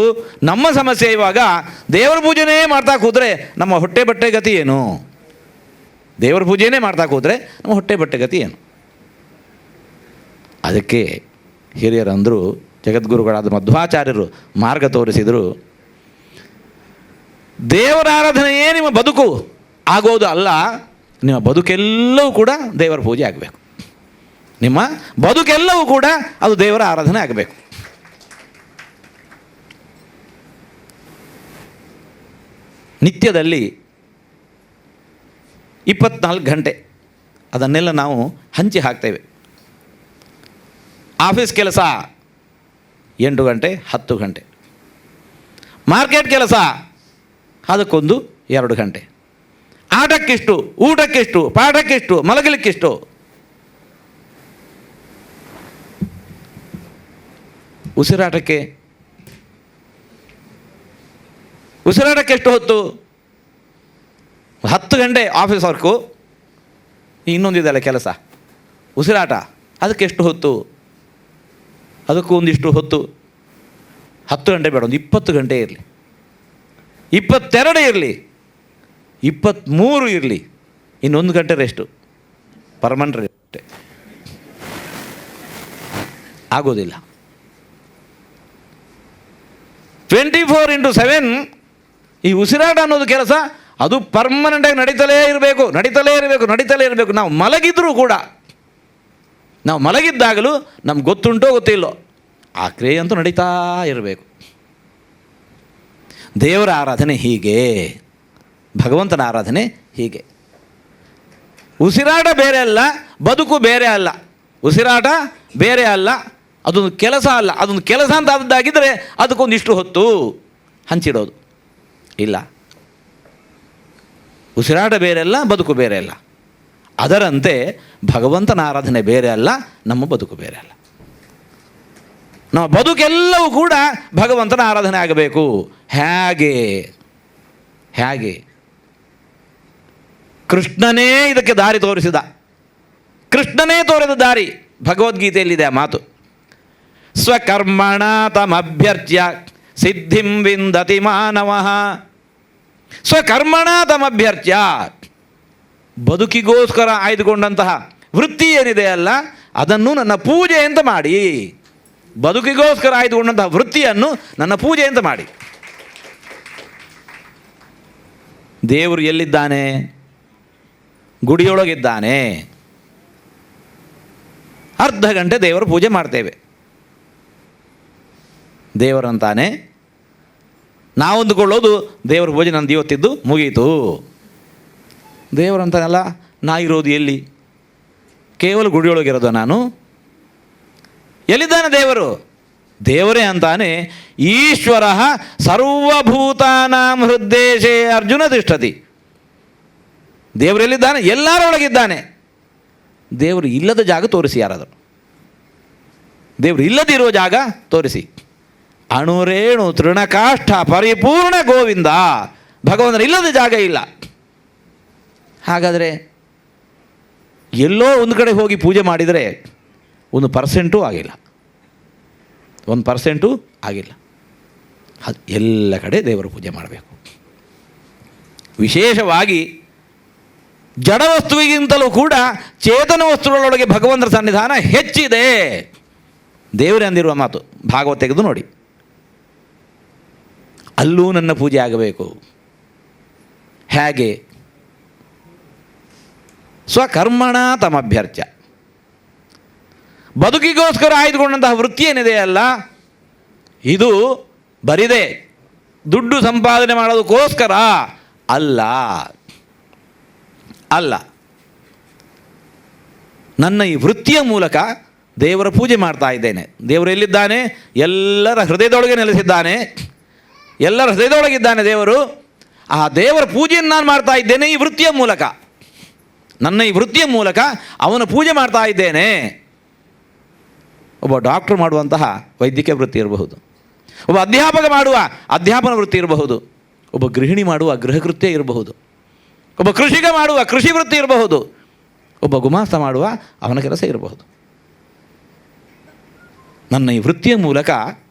[SPEAKER 1] ನಮ್ಮ ಸಮಸ್ಯೆ ಇವಾಗ ದೇವರ ಪೂಜೆನೇ ಮಾಡ್ತಾ ಕೂತ್ರೆ ನಮ್ಮ ಹೊಟ್ಟೆ ಬಟ್ಟೆ ಗತಿ ಏನು? ದೇವರ ಪೂಜೆನೇ ಮಾಡ್ತಾ ಕೂತ್ರೆ ನಮ್ಮ ಹೊಟ್ಟೆ ಬಟ್ಟೆ ಗತಿ ಏನು? ಅದಕ್ಕೆ ಹಿರಿಯರಂದರು, ಜಗದ್ಗುರುಗಳಾದ ಮಧ್ವಾಚಾರ್ಯರು ಮಾರ್ಗ ತೋರಿಸಿದರು. ದೇವರ ಆರಾಧನೆಯೇ ನಿಮ್ಮ ಬದುಕು ಆಗೋದು ಅಲ್ಲ, ನಿಮ್ಮ ಬದುಕೆಲ್ಲವೂ ಕೂಡ ದೇವರ ಪೂಜೆ ಆಗಬೇಕು. ನಿಮ್ಮ ಬದುಕೆಲ್ಲವೂ ಕೂಡ ಅದು ದೇವರ ಆರಾಧನೆ ಆಗಬೇಕು. ನಿತ್ಯದಲ್ಲಿ 24 ಗಂಟೆ ಅದನ್ನೆಲ್ಲ ನಾವು ಹಂಚಿ ಹಾಕ್ತೇವೆ. ಆಫೀಸ್ ಕೆಲಸ 8 ಗಂಟೆ 10 ಗಂಟೆ, ಮಾರ್ಕೆಟ್ ಕೆಲಸ ಅದಕ್ಕೊಂದು 2 ಗಂಟೆ, ಆಟಕ್ಕಿಷ್ಟು, ಊಟಕ್ಕಿಷ್ಟು, ಪಾಠಕ್ಕಿಷ್ಟು, ಮಲಗಲಿಕ್ಕಿಷ್ಟು. ಉಸಿರಾಟಕ್ಕೆ ಎಷ್ಟು ಹೊತ್ತು? 10 ಗಂಟೆ ಆಫೀಸ್ ವರ್ಕು, ಇನ್ನೊಂದಿದೆಯಲ್ಲ ಕೆಲಸ, ಉಸಿರಾಟ, ಅದಕ್ಕೆ ಎಷ್ಟು ಹೊತ್ತು? ಅದಕ್ಕೂ ಒಂದಿಷ್ಟು ಹೊತ್ತು. 10 ಗಂಟೆ ಬೇಡ, ಒಂದು 20 ಗಂಟೆ ಇರಲಿ, 22 ಇರಲಿ, 23 ಇರಲಿ, ಇನ್ನೊಂದು ಗಂಟೆ ರೆಸ್ಟು, ಪರ್ಮನೆಂಟ್ ರೆಸ್ಟ್. ಆಗೋದಿಲ್ಲ. 24/7 ಈ ಉಸಿರಾಟ ಅನ್ನೋದು ಕೆಲಸ ಅದು ಪರ್ಮನೆಂಟಾಗಿ ನಡೀತಲೇ ಇರಬೇಕು. ನಾವು ಮಲಗಿದ್ರೂ ಕೂಡ, ನಾವು ಮಲಗಿದ್ದಾಗಲೂ ನಮ್ಗೆ ಗೊತ್ತುಂಟೋ ಗೊತ್ತಿಲ್ಲೋ ಆ ಕ್ರಿಯೆ ಅಂತೂ ನಡೀತಾ ಇರಬೇಕು. ದೇವರ ಆರಾಧನೆ ಹೀಗೆ, ಭಗವಂತನ ಆರಾಧನೆ ಹೀಗೆ. ಉಸಿರಾಟ ಬೇರೆ ಅಲ್ಲ, ಬದುಕು ಬೇರೆ ಅಲ್ಲ. ಉಸಿರಾಟ ಬೇರೆ ಅಲ್ಲ, ಅದೊಂದು ಕೆಲಸ ಅಲ್ಲ. ಅದೊಂದು ಕೆಲಸ ಅಂತ ಆದದ್ದಾಗಿದ್ದರೆ ಅದಕ್ಕೊಂದಿಷ್ಟು ಹೊತ್ತು ಹಂಚಿಡೋದು ಇಲ್ಲ. ಉಸಿರಾಟ ಬೇರೆ ಅಲ್ಲ, ಬದುಕು ಬೇರೆ ಅಲ್ಲ. ಅದರಂತೆ ಭಗವಂತನ ಆರಾಧನೆ ಬೇರೆ ಅಲ್ಲ, ನಮ್ಮ ಬದುಕು ಬೇರೆ ಅಲ್ಲ. ನಮ್ಮ ಬದುಕೆಲ್ಲವೂ ಕೂಡ ಭಗವಂತನ ಆರಾಧನೆ ಆಗಬೇಕು. ಹೇಗೆ? ಕೃಷ್ಣನೇ ಇದಕ್ಕೆ ದಾರಿ ತೋರಿಸಿದ. ಕೃಷ್ಣನೇ ತೋರಿದ ದಾರಿ. ಭಗವದ್ಗೀತೆಯಲ್ಲಿದೆ ಆ ಮಾತು. ಸ್ವಕರ್ಮಣ ತಮಭ್ಯರ್ಚ್ಯ ಸಿದ್ಧಿಂ ವಿಂದತಿ ಮಾನವಃ. ಸ್ವಕರ್ಮಣ ತಮಭ್ಯರ್ಚ್ಯ, ಬದುಕಿಗೋಸ್ಕರ ಆಯ್ದುಕೊಂಡಂತಹ ವೃತ್ತಿ ಏನಿದೆ ಅಲ್ಲ, ಅದನ್ನು ನನ್ನ ಪೂಜೆ ಅಂತ ಮಾಡಿ. ಬದುಕಿಗೋಸ್ಕರ ಆಯ್ದುಕೊಂಡಂತಹ ವೃತ್ತಿಯನ್ನು ನನ್ನ ಪೂಜೆ ಅಂತ ಮಾಡಿ. ದೇವರು ಎಲ್ಲಿದ್ದಾನೆ? ಗುಡಿಯೊಳಗಿದ್ದಾನೆ. ಅರ್ಧ ಗಂಟೆ ದೇವರ ಪೂಜೆ ಮಾಡ್ತೇವೆ. ದೇವರಂತಾನೆ, ನಾವು ಅಂದುಕೊಳ್ಳೋದು ದೇವರ ಪೂಜೆ ನಂದು ಇವತ್ತಿದ್ದು ಮುಗೀತು. ದೇವರಂತಾನಲ್ಲ, ನಾ ಇರೋದು ಎಲ್ಲಿ? ಕೇವಲ ಗುಡಿಯೊಳಗಿರೋದು ನಾನು. ಎಲ್ಲಿದ್ದಾನೆ ದೇವರು? ದೇವರೇ ಅಂತಾನೆ, ಈಶ್ವರ ಸರ್ವಭೂತಾನಾಂ ಹೃದ್ದೇಶೇ ಅರ್ಜುನ ತಿಷ್ಠತಿ. ದೇವರೆಲ್ಲಿದ್ದಾನೆ? ಎಲ್ಲರೊಳಗಿದ್ದಾನೆ. ದೇವರು ಇಲ್ಲದ ಜಾಗ ತೋರಿಸಿ ಯಾರಾದರೂ. ದೇವರು ಇಲ್ಲದಿರುವ ಜಾಗ ತೋರಿಸಿ. ಅಣುರೇಣು ತೃಣಕಾಷ್ಠ ಪರಿಪೂರ್ಣ ಗೋವಿಂದ. ಭಗವಂತನ ಇಲ್ಲದ ಜಾಗ ಇಲ್ಲ. ಹಾಗಾದರೆ ಎಲ್ಲೋ ಒಂದು ಕಡೆ ಹೋಗಿ ಪೂಜೆ ಮಾಡಿದರೆ 1% ಆಗಿಲ್ಲ. 1% ಆಗಿಲ್ಲ. ಅದು ಎಲ್ಲ ಕಡೆ ದೇವರ ಪೂಜೆ ಮಾಡಬೇಕು. ವಿಶೇಷವಾಗಿ ಜಡ ವಸ್ತುವಿಗಿಂತಲೂ ಕೂಡ ಚೇತನ ವಸ್ತುಗಳೊಳಗೆ ಭಗವಂತನ ಸನ್ನಿಧಾನ ಹೆಚ್ಚಿದೆ. ದೇವರೇ ಅಂದಿರುವ ಮಾತು ಭಾಗವತ ತೆಗೆದು ನೋಡಿ. ಅಲ್ಲೂ ನನ್ನ ಪೂಜೆ ಆಗಬೇಕು. ಹೇಗೆ? ಸ್ವಕರ್ಮಣ ತಮಭ್ಯರ್ಚ್ಯ. ಬದುಕಿಗೋಸ್ಕರ ಆಯ್ದುಕೊಂಡಂತಹ ವೃತ್ತಿ ಏನಿದೆ ಅಲ್ಲ, ಇದು ಬರಿದೆ ದುಡ್ಡು ಸಂಪಾದನೆ ಮಾಡೋದಕ್ಕೋಸ್ಕರ ಅಲ್ಲ. ನನ್ನ ಈ ವೃತ್ತಿಯ ಮೂಲಕ ದೇವರ ಪೂಜೆ ಮಾಡ್ತಾ ಇದ್ದೇನೆ. ದೇವರು ಎಲ್ಲಿದ್ದಾನೆ? ಎಲ್ಲರ ಹೃದಯದೊಳಗೆ ನೆಲೆಸಿದ್ದಾನೆ. ಎಲ್ಲರ ಹೃದಯದೊಳಗಿದ್ದಾನೆ ದೇವರು. ಆ ದೇವರ ಪೂಜೆಯನ್ನು ನಾನು ಮಾಡ್ತಾ ಇದ್ದೇನೆ ಈ ವೃತ್ತಿಯ ಮೂಲಕ. ನನ್ನ ಈ ವೃತ್ತಿಯ ಮೂಲಕ ಅವನ ಪೂಜೆ ಮಾಡ್ತಾ ಇದ್ದೇನೆ. ಒಬ್ಬ ಡಾಕ್ಟ್ರು ಮಾಡುವಂತಹ ವೈದ್ಯಕೀಯ ವೃತ್ತಿ ಇರಬಹುದು, ಒಬ್ಬ ಅಧ್ಯಾಪಕ ಮಾಡುವ ಅಧ್ಯಾಪನ ವೃತ್ತಿ ಇರಬಹುದು, ಒಬ್ಬ ಗೃಹಿಣಿ ಮಾಡುವ ಗೃಹಕೃತ್ಯ ಇರಬಹುದು, ಒಬ್ಬ ಕೃಷಿಕ ಮಾಡುವ ಕೃಷಿ ವೃತ್ತಿ ಇರಬಹುದು, ಒಬ್ಬ ಗುಮಾಸ್ತ ಮಾಡುವ ಅವನ ಕೆಲಸ ಇರಬಹುದು. ನನ್ನ ಈ ವೃತ್ತಿಯ ಮೂಲಕ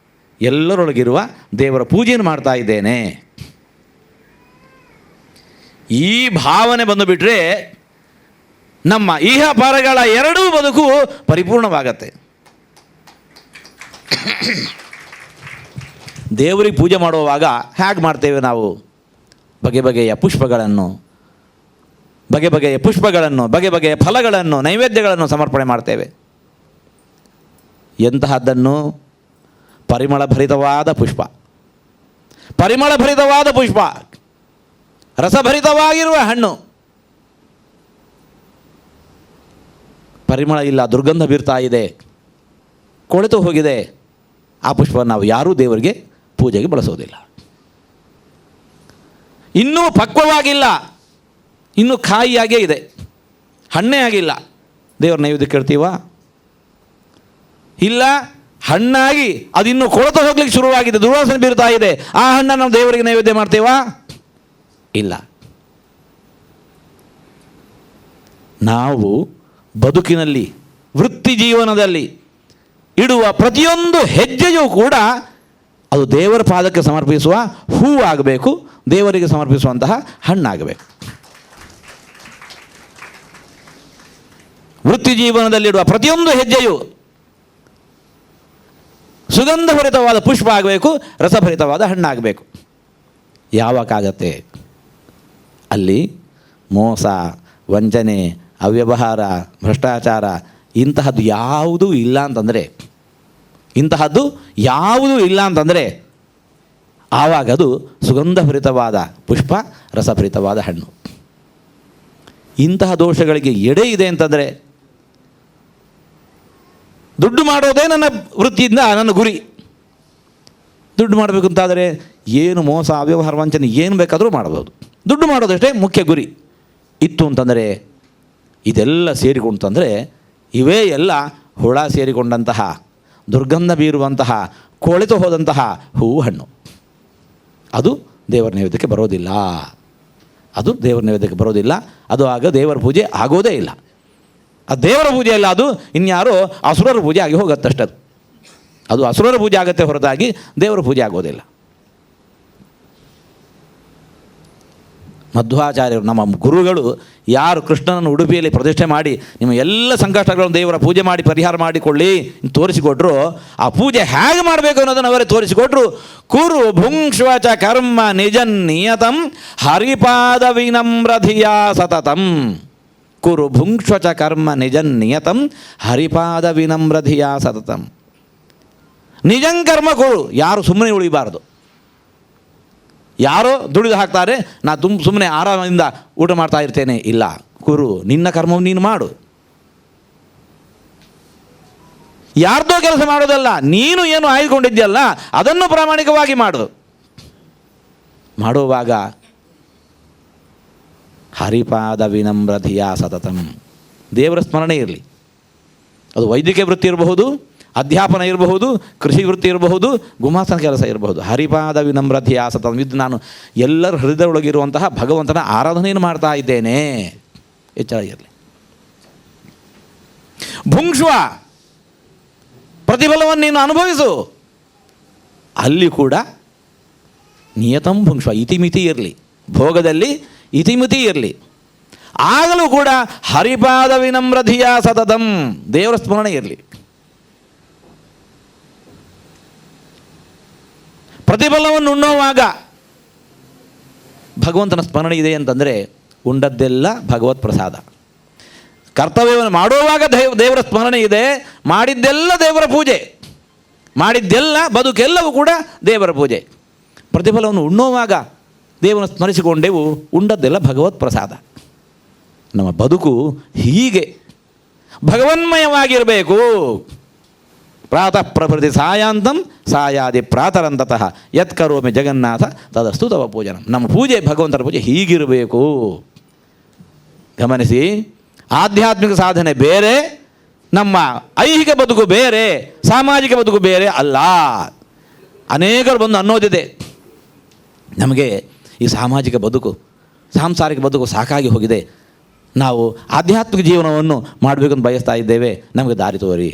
[SPEAKER 1] ಎಲ್ಲರೊಳಗಿರುವ ದೇವರ ಪೂಜೆಯನ್ನು ಮಾಡ್ತಾ ಇದ್ದೇನೆ. ಈ ಭಾವನೆ ಬಂದುಬಿಟ್ರೆ ನಮ್ಮ ಇಹ ಪರಗಳ ಎರಡೂ ಬದುಕು ಪರಿಪೂರ್ಣವಾಗತ್ತೆ. ದೇವರಿಗೆ ಪೂಜೆ ಮಾಡುವಾಗ ಹೇಗೆ ಮಾಡ್ತೇವೆ ನಾವು? ಬಗೆ ಬಗೆಯ ಪುಷ್ಪಗಳನ್ನು, ಬಗೆ ಬಗೆಯ ಫಲಗಳನ್ನು, ನೈವೇದ್ಯಗಳನ್ನು ಸಮರ್ಪಣೆ ಮಾಡ್ತೇವೆ. ಎಂತಹದ್ದನ್ನು? ಪರಿಮಳಭರಿತವಾದ ಪುಷ್ಪ, ರಸಭರಿತವಾಗಿರುವ ಹಣ್ಣು. ಪರಿಮಳ ಇಲ್ಲ, ದುರ್ಗಂಧ ಬೀರ್ತಾ ಇದೆ, ಕೊಳೆತು ಹೋಗಿದೆ. ಆ ಪುಷ್ಪವನ್ನು ನಾವು ಯಾರೂ ದೇವರಿಗೆ ಪೂಜೆಗೆ ಬಳಸೋದಿಲ್ಲ. ಇನ್ನೂ ಪಕ್ವವಾಗಿಲ್ಲ, ಇನ್ನೂ ಕಾಯಿಯಾಗೇ ಇದೆ, ಹಣ್ಣೇ ಆಗಿಲ್ಲ, ದೇವರ ನೈವೇದ್ಯಕ್ಕೆ ಇಡ್ತೀವ? ಇಲ್ಲ, ಹಣ್ಣಾಗಿ ಅದಿನ್ನೂ ಕೊಳೆತು ಹೋಗ್ಲಿಕ್ಕೆ ಶುರುವಾಗಿದೆ, ದುರ್ವಾಸನೆ ಬೀರ್ತಾ ಇದೆ, ಆ ಹಣ್ಣನ್ನು ನಾವು ದೇವರಿಗೆ ನೈವೇದ್ಯ ಮಾಡ್ತೇವಾ? ಇಲ್ಲ. ನಾವು ಬದುಕಿನಲ್ಲಿ, ವೃತ್ತಿ ಜೀವನದಲ್ಲಿ ಇಡುವ ಪ್ರತಿಯೊಂದು ಹೆಜ್ಜೆಯೂ ಕೂಡ ಅದು ದೇವರ ಪಾದಕ್ಕೆ ಸಮರ್ಪಿಸುವ ಹೂವಾಗಬೇಕು, ದೇವರಿಗೆ ಸಮರ್ಪಿಸುವಂತಹ ಹಣ್ಣಾಗಬೇಕು. ವೃತ್ತಿ ಜೀವನದಲ್ಲಿಡುವ ಪ್ರತಿಯೊಂದು ಹೆಜ್ಜೆಯು ಸುಗಂಧಭರಿತವಾದ ಪುಷ್ಪ ಆಗಬೇಕು, ರಸಭರಿತವಾದ ಹಣ್ಣಾಗಬೇಕು. ಯಾವಾಗತ್ತೆ? ಅಲ್ಲಿ ಮೋಸ, ವಂಚನೆ, ಅವ್ಯವಹಾರ, ಭ್ರಷ್ಟಾಚಾರ ಇಂತಹದ್ದು ಯಾವುದೂ ಇಲ್ಲ ಅಂತಂದರೆ ಆವಾಗ ಅದು ಸುಗಂಧಭರಿತವಾದ ಪುಷ್ಪ, ರಸಭರಿತವಾದ ಹಣ್ಣು. ಇಂತಹ ದೋಷಗಳಿಗೆ ಎಡೆ ಇದೆ ಅಂತಂದರೆ, ದುಡ್ಡು ಮಾಡೋದೇ ನನ್ನ ವೃತ್ತಿಯಿಂದ ನನ್ನ ಗುರಿ. ದುಡ್ಡು ಮಾಡಬೇಕು ಅಂತಾದರೆ ಏನು ಮೋಸ, ಅವ್ಯವಹಾರ, ವಂಚನೆ ಏನು ಬೇಕಾದರೂ ಮಾಡಬಹುದು. ದುಡ್ಡು ಮಾಡೋದಷ್ಟೇ ಮುಖ್ಯ ಗುರಿ ಇತ್ತು ಅಂತಂದರೆ, ಇದೆಲ್ಲ ಸೇರಿಕೊಂಡಂದರೆ ಇವೇ ಎಲ್ಲ ಹುಳ ಸೇರಿಕೊಂಡಂತಹ, ದುರ್ಗಂಧ ಬೀರುವಂತಹ, ಕೊಳೆತು ಹೋದಂತಹ ಹೂವು ಹಣ್ಣು. ಅದು ದೇವರ ನೈವೇದ್ಯಕ್ಕೆ ಬರೋದಿಲ್ಲ. ಅದು ಆಗ ದೇವರ ಪೂಜೆ ಆಗೋದೇ ಇಲ್ಲ. ಅದು ದೇವರ ಪೂಜೆ ಅಲ್ಲ, ಅದು ಇನ್ಯಾರೋ ಅಸುರರ ಪೂಜೆ ಆಗಿ ಹೋಗುತ್ತಷ್ಟೆ. ಅದು ಅಸುರರ ಪೂಜೆ ಆಗುತ್ತೆ ಹೊರತಾಗಿ ದೇವರ ಪೂಜೆ ಆಗೋದಿಲ್ಲ. ಮಧ್ವಾಚಾರ್ಯರು, ನಮ್ಮ ಗುರುಗಳು, ಯಾರು ಕೃಷ್ಣನನ್ನು ಉಡುಪಿಯಲ್ಲಿ ಪ್ರತಿಷ್ಠೆ ಮಾಡಿ ನಿಮ್ಮ ಎಲ್ಲ ಸಂಕಷ್ಟಗಳನ್ನು ದೇವರ ಪೂಜೆ ಮಾಡಿ ಪರಿಹಾರ ಮಾಡಿಕೊಳ್ಳಿ ತೋರಿಸಿಕೊಟ್ರು, ಆ ಪೂಜೆ ಹೇಗೆ ಮಾಡಬೇಕು ಅನ್ನೋದನ್ನು ಅವರೇ ತೋರಿಸಿಕೊಟ್ರು. ಕುರು ಭುಂಕ್ಷ್ವಚ ಕರ್ಮ ನಿಜನ್ ನಿಯತಂ ಹರಿಪಾದ ವಿನಮ್ರಧಿಯಾ ಸತತಂ. ಕುರು ಭುಂಕ್ಷ್ವಚ ಕರ್ಮ ನಿಜನ್ ನಿಯತಂ ಹರಿಪಾದ ವಿನಮ್ರಧಿಯಾ ಸತತಂ. ನಿಜಂ ಕರ್ಮ ಕೊಡು. ಯಾರು ಸುಮ್ಮನೆ ಉಳಿಬಾರದು. ಯಾರೋ ದುಡಿದು ಹಾಕ್ತಾರೆ, ನಾ ಸುಮ್ಮನೆ ಆರಾಮದಿಂದ ಊಟ ಮಾಡ್ತಾ ಇರ್ತೇನೆ, ಇಲ್ಲ. ಕುರು, ನಿನ್ನ ಕರ್ಮವನ್ನು ನೀನು ಮಾಡು. ಯಾರ್ದೋ ಕೆಲಸ ಮಾಡೋದಲ್ಲ, ನೀನು ಏನು ಆಯ್ದುಕೊಂಡಿದ್ಯಲ್ಲ ಅದನ್ನು ಪ್ರಾಮಾಣಿಕವಾಗಿ ಮಾಡು. ಮಾಡುವಾಗ ಹರಿಪಾದ ವಿನಮ್ರಧಿಯಾ ಸತತಂ, ದೇವರ ಸ್ಮರಣೆ ಇರಲಿ. ಅದು ವೈದ್ಯಕೀಯ ವೃತ್ತಿ ಇರಬಹುದು, ಅಧ್ಯಾಪನ ಇರಬಹುದು, ಕೃಷಿ ವೃತ್ತಿ ಇರಬಹುದು, ಗುಮಾಸ್ತನ ಕೆಲಸ ಇರಬಹುದು. ಹರಿಪಾದ ವಿನಮ್ರಧಿಯಾ ಸತತಂ, ಇದು ನಾನು ಎಲ್ಲರ ಹೃದಯದೊಳಗಿರುವಂತಹ ಭಗವಂತನ ಆರಾಧನೆಯನ್ನು ಮಾಡ್ತಾ ಇದ್ದೇನೆ. ಎಚ್ಚರ ಇರಲಿ. ಭುಂಕ್ಷ್ವ, ಪ್ರತಿಫಲವನ್ನು ನೀನು ಅನುಭವಿಸು. ಅಲ್ಲಿ ಕೂಡ ನಿಯತಂ ಭುಂಕ್ಷ್ವ, ಇತಿಮಿತಿ ಇರಲಿ. ಭೋಗದಲ್ಲಿ ಇತಿಮಿತಿ ಇರಲಿ. ಆಗಲೂ ಕೂಡ ಹರಿಪಾದ ವಿನಮ್ರಧಿಯಾ ಸತತಂ, ದೇವರ ಸ್ಮರಣೆ ಇರಲಿ. ಪ್ರತಿಫಲವನ್ನು ಉಣ್ಣುವಾಗ ಭಗವಂತನ ಸ್ಮರಣೆ ಇದೆ ಅಂತಂದರೆ ಉಂಡದ್ದೆಲ್ಲ ಭಗವತ್ ಪ್ರಸಾದ. ಕರ್ತವ್ಯವನ್ನು ಮಾಡುವಾಗ ದೇವರ ಸ್ಮರಣೆ ಇದೆ, ಮಾಡಿದ್ದೆಲ್ಲ ದೇವರ ಪೂಜೆ, ಮಾಡಿದ್ದೆಲ್ಲ ಬದುಕೆಲ್ಲವೂ ಕೂಡ ದೇವರ ಪೂಜೆ. ಪ್ರತಿಫಲವನ್ನು ಉಣ್ಣುವಾಗ ದೇವರನ್ನು ಸ್ಮರಿಸಿಕೊಂಡೆವು, ಉಂಡದ್ದೆಲ್ಲ ಭಗವತ್ ಪ್ರಸಾದ. ನಮ್ಮ ಬದುಕು ಹೀಗೆ ಭಗವನ್ಮಯವಾಗಿರಬೇಕು. ಪ್ರಾತಃ ಪ್ರಭೃತಿ ಸಾಯಾಂತಂ ಸಾಯಾದಿ ಪ್ರಾತರಂತತಃ ಯತ್ ಕರೋಮಿ ಜಗನ್ನಾಥ ತದಸ್ತು ತವ ಪೂಜನಂ. ನಮ್ಮ ಪೂಜೆ, ಭಗವಂತನ ಪೂಜೆ ಹೀಗಿರಬೇಕು. ಗಮನಿಸಿ, ಆಧ್ಯಾತ್ಮಿಕ ಸಾಧನೆ ಬೇರೆ, ನಮ್ಮ ಐಹಿಕ ಬದುಕು ಬೇರೆ, ಸಾಮಾಜಿಕ ಬದುಕು ಬೇರೆ ಅಲ್ಲ. ಅನೇಕರು ಬಂದು ಅನ್ನೋದಿದೆ, ನಮಗೆ ಈ ಸಾಮಾಜಿಕ ಬದುಕು ಸಾಂಸಾರಿಕ ಬದುಕು ಸಾಕಾಗಿ ಹೋಗಿದೆ, ನಾವು ಆಧ್ಯಾತ್ಮಿಕ ಜೀವನವನ್ನು ಮಾಡಬೇಕಂತ ಬಯಸ್ತಾ ಇದ್ದೇವೆ, ನಮಗೆ ದಾರಿ ತೋರಿ.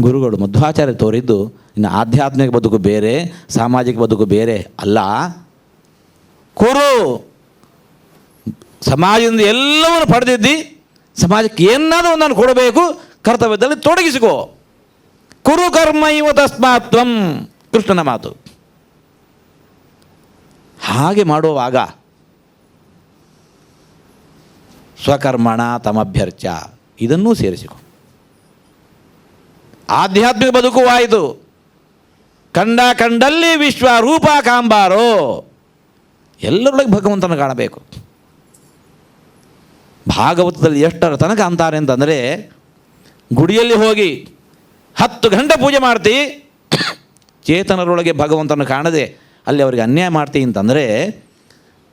[SPEAKER 1] ಗುರುಗಳು ಮಧ್ವಾಚಾರ್ಯ ತೋರಿದ್ದು ಇನ್ನು ಆಧ್ಯಾತ್ಮಿಕ ಬದುಕು ಬೇರೆ, ಸಾಮಾಜಿಕ ಬದುಕು ಬೇರೆ ಅಲ್ಲ. ಕೊರು, ಸಮಾಜದಿಂದ ಎಲ್ಲವನ್ನು ಪಡೆದಿದ್ದಿ, ಸಮಾಜಕ್ಕೆ ಏನಾದರೂ ಒಂದನ್ನು ಕೊಡಬೇಕು, ಕರ್ತವ್ಯದಲ್ಲಿ ತೊಡಗಿಸಿಕೋ. ಕುರು ಕರ್ಮ ಇವ ತಸ್ಮಾತ್ವಂ, ಕೃಷ್ಣನ ಮಾತು. ಹಾಗೆ ಮಾಡುವಾಗ ಸ್ವಕರ್ಮಣ ತಮಭ್ಯರ್ಚ ಇದನ್ನೂ ಸೇರಿಸಿಕೊ. ಆಧ್ಯಾತ್ಮಿಕ ಬದುಕು ಆಯಿತು. ಕಂಡಲ್ಲಿ ವಿಶ್ವ ರೂಪ ಕಾಂಬಾರೋ, ಎಲ್ಲರೊಳಗೆ ಭಗವಂತನ ಕಾಣಬೇಕು. ಭಾಗವತದಲ್ಲಿ ಎಷ್ಟರ ತನಕ ಅಂತಾರೆ ಅಂತಂದರೆ, ಗುಡಿಯಲ್ಲಿ ಹೋಗಿ 10 ಗಂಟೆ ಪೂಜೆ ಮಾಡ್ತಿ, ಚೇತನರೊಳಗೆ ಭಗವಂತನ ಕಾಣದೆ ಅಲ್ಲಿ ಅವರಿಗೆ ಅನ್ಯಾಯ ಮಾಡ್ತಿ ಅಂತಂದರೆ,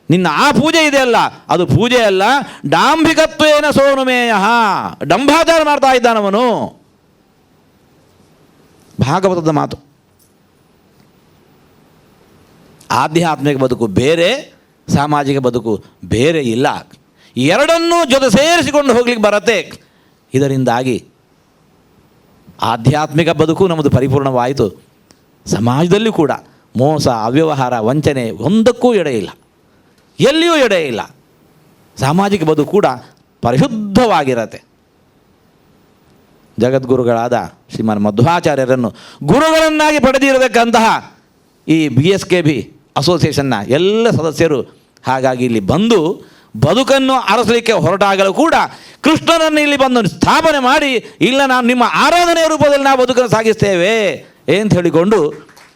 [SPEAKER 1] ನಿನ್ನ ಆ ಪೂಜೆ ಇದೆಯಲ್ಲ ಅದು ಪೂಜೆ ಅಲ್ಲ, ಡಾಂಭಿಕತ್ವೇನ ಸೋನುಮೇಯ, ಡಂಭಾಚಾರ ಮಾಡ್ತಾ ಇದ್ದಾನವನು. ಭಾಗವತದ ಮಾತು. ಆಧ್ಯಾತ್ಮಿಕ ಬದುಕು ಬೇರೆ, ಸಾಮಾಜಿಕ ಬದುಕು ಬೇರೆ ಇಲ್ಲ. ಎರಡನ್ನೂ ಜೊತೆ ಸೇರಿಸಿಕೊಂಡು ಹೋಗ್ಲಿಕ್ಕೆ ಬರತ್ತೆ. ಇದರಿಂದಾಗಿ ಆಧ್ಯಾತ್ಮಿಕ ಬದುಕು ನಮ್ಮದು ಪರಿಪೂರ್ಣವಾಯಿತು. ಸಮಾಜದಲ್ಲಿ ಕೂಡ ಮೋಸ, ಅವ್ಯವಹಾರ, ವಂಚನೆ ಒಂದಕ್ಕೂ ಎಡೆ ಇಲ್ಲ, ಎಲ್ಲಿಯೂ ಎಡೆ ಇಲ್ಲ. ಸಾಮಾಜಿಕ ಬದುಕು ಕೂಡ ಪರಿಶುದ್ಧವಾಗಿರತ್ತೆ. ಜಗದ್ಗುರುಗಳಾದ ಶ್ರೀಮಾನ್ ಮಧ್ವಾಚಾರ್ಯರನ್ನು ಗುರುಗಳನ್ನಾಗಿ ಪಡೆದಿರತಕ್ಕಂತಹ ಈ BSKB ಅಸೋಸಿಯೇಷನ್ನ ಎಲ್ಲ ಸದಸ್ಯರು ಹಾಗಾಗಿ ಇಲ್ಲಿ ಬಂದು ಬದುಕನ್ನು ಅರಸಲಿಕ್ಕೆ ಹೊರಟಾಗಲೂ ಕೂಡ ಕೃಷ್ಣನನ್ನು ಇಲ್ಲಿ ಬಂದು ಸ್ಥಾಪನೆ ಮಾಡಿ, ಇಲ್ಲ ನಾನು ನಿಮ್ಮ ಆರಾಧನೆಯ ರೂಪದಲ್ಲಿ ನಾವು ಬದುಕನ್ನು ಸಾಗಿಸ್ತೇವೆ ಅಂತ ಹೇಳಿಕೊಂಡು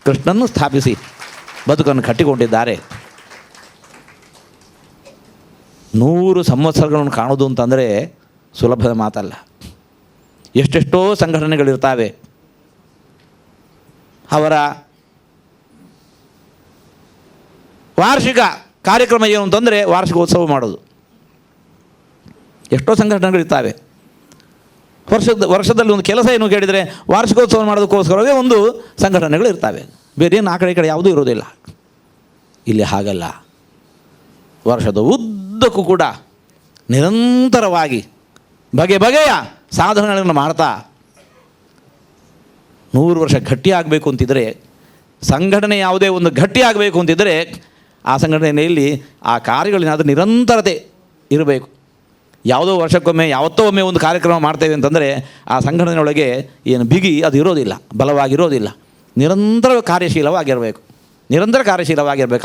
[SPEAKER 1] ಕೃಷ್ಣನ್ನು ಸ್ಥಾಪಿಸಿ ಬದುಕನ್ನು ಕಟ್ಟಿಕೊಂಡಿದ್ದಾರೆ. 100 ಸಂವತ್ಸರಗಳನ್ನು ಕಾಣೋದು ಅಂತಂದರೆ ಸುಲಭದ ಮಾತಲ್ಲ. ಎಷ್ಟೆಷ್ಟೋ ಸಂಘಟನೆಗಳಿರ್ತಾವೆ. ಅವರ ವಾರ್ಷಿಕ ಕಾರ್ಯಕ್ರಮ ಏನು ಅಂತಂದರೆ ವಾರ್ಷಿಕೋತ್ಸವ ಮಾಡೋದು. ಎಷ್ಟೋ ಸಂಘಟನೆಗಳಿರ್ತಾವೆ. ವರ್ಷದಲ್ಲಿ ಒಂದು ಕೆಲಸ ಏನು ಕೇಳಿದರೆ ವಾರ್ಷಿಕೋತ್ಸವ ಮಾಡೋದಕ್ಕೋಸ್ಕರವೇ ಒಂದು ಸಂಘಟನೆಗಳು ಇರ್ತವೆ. ಬೇರೆ ಏನು ಆ ಕಡೆ ಯಾವುದೂ ಇರೋದಿಲ್ಲ. ಇಲ್ಲಿ ಹಾಗಲ್ಲ. ವರ್ಷದ ಉದ್ದಕ್ಕೂ ಕೂಡ ನಿರಂತರವಾಗಿ ಬಗೆಯ ಸಾಧನೆಗಳನ್ನು ಮಾಡ್ತಾ 100 ವರ್ಷ ಗಟ್ಟಿಯಾಗಬೇಕು ಅಂತಿದ್ದರೆ, ಸಂಘಟನೆ ಯಾವುದೇ ಒಂದು ಗಟ್ಟಿಯಾಗಬೇಕು ಅಂತಿದ್ದರೆ ಆ ಸಂಘಟನೆಯಲ್ಲಿ ಆ ಕಾರ್ಯಗಳೇನಾದರೂ ನಿರಂತರತೆ ಇರಬೇಕು. ಯಾವುದೋ ವರ್ಷಕ್ಕೊಮ್ಮೆ ಯಾವತ್ತೋ ಒಮ್ಮೆ ಒಂದು ಕಾರ್ಯಕ್ರಮ ಮಾಡ್ತೇವೆ ಅಂತಂದರೆ ಆ ಸಂಘಟನೆಯೊಳಗೆ ಏನು ಬಿಗಿ ಅದು ಇರೋದಿಲ್ಲ, ಬಲವಾಗಿರೋದಿಲ್ಲ. ನಿರಂತರ ಕಾರ್ಯಶೀಲವಾಗಿರಬೇಕು.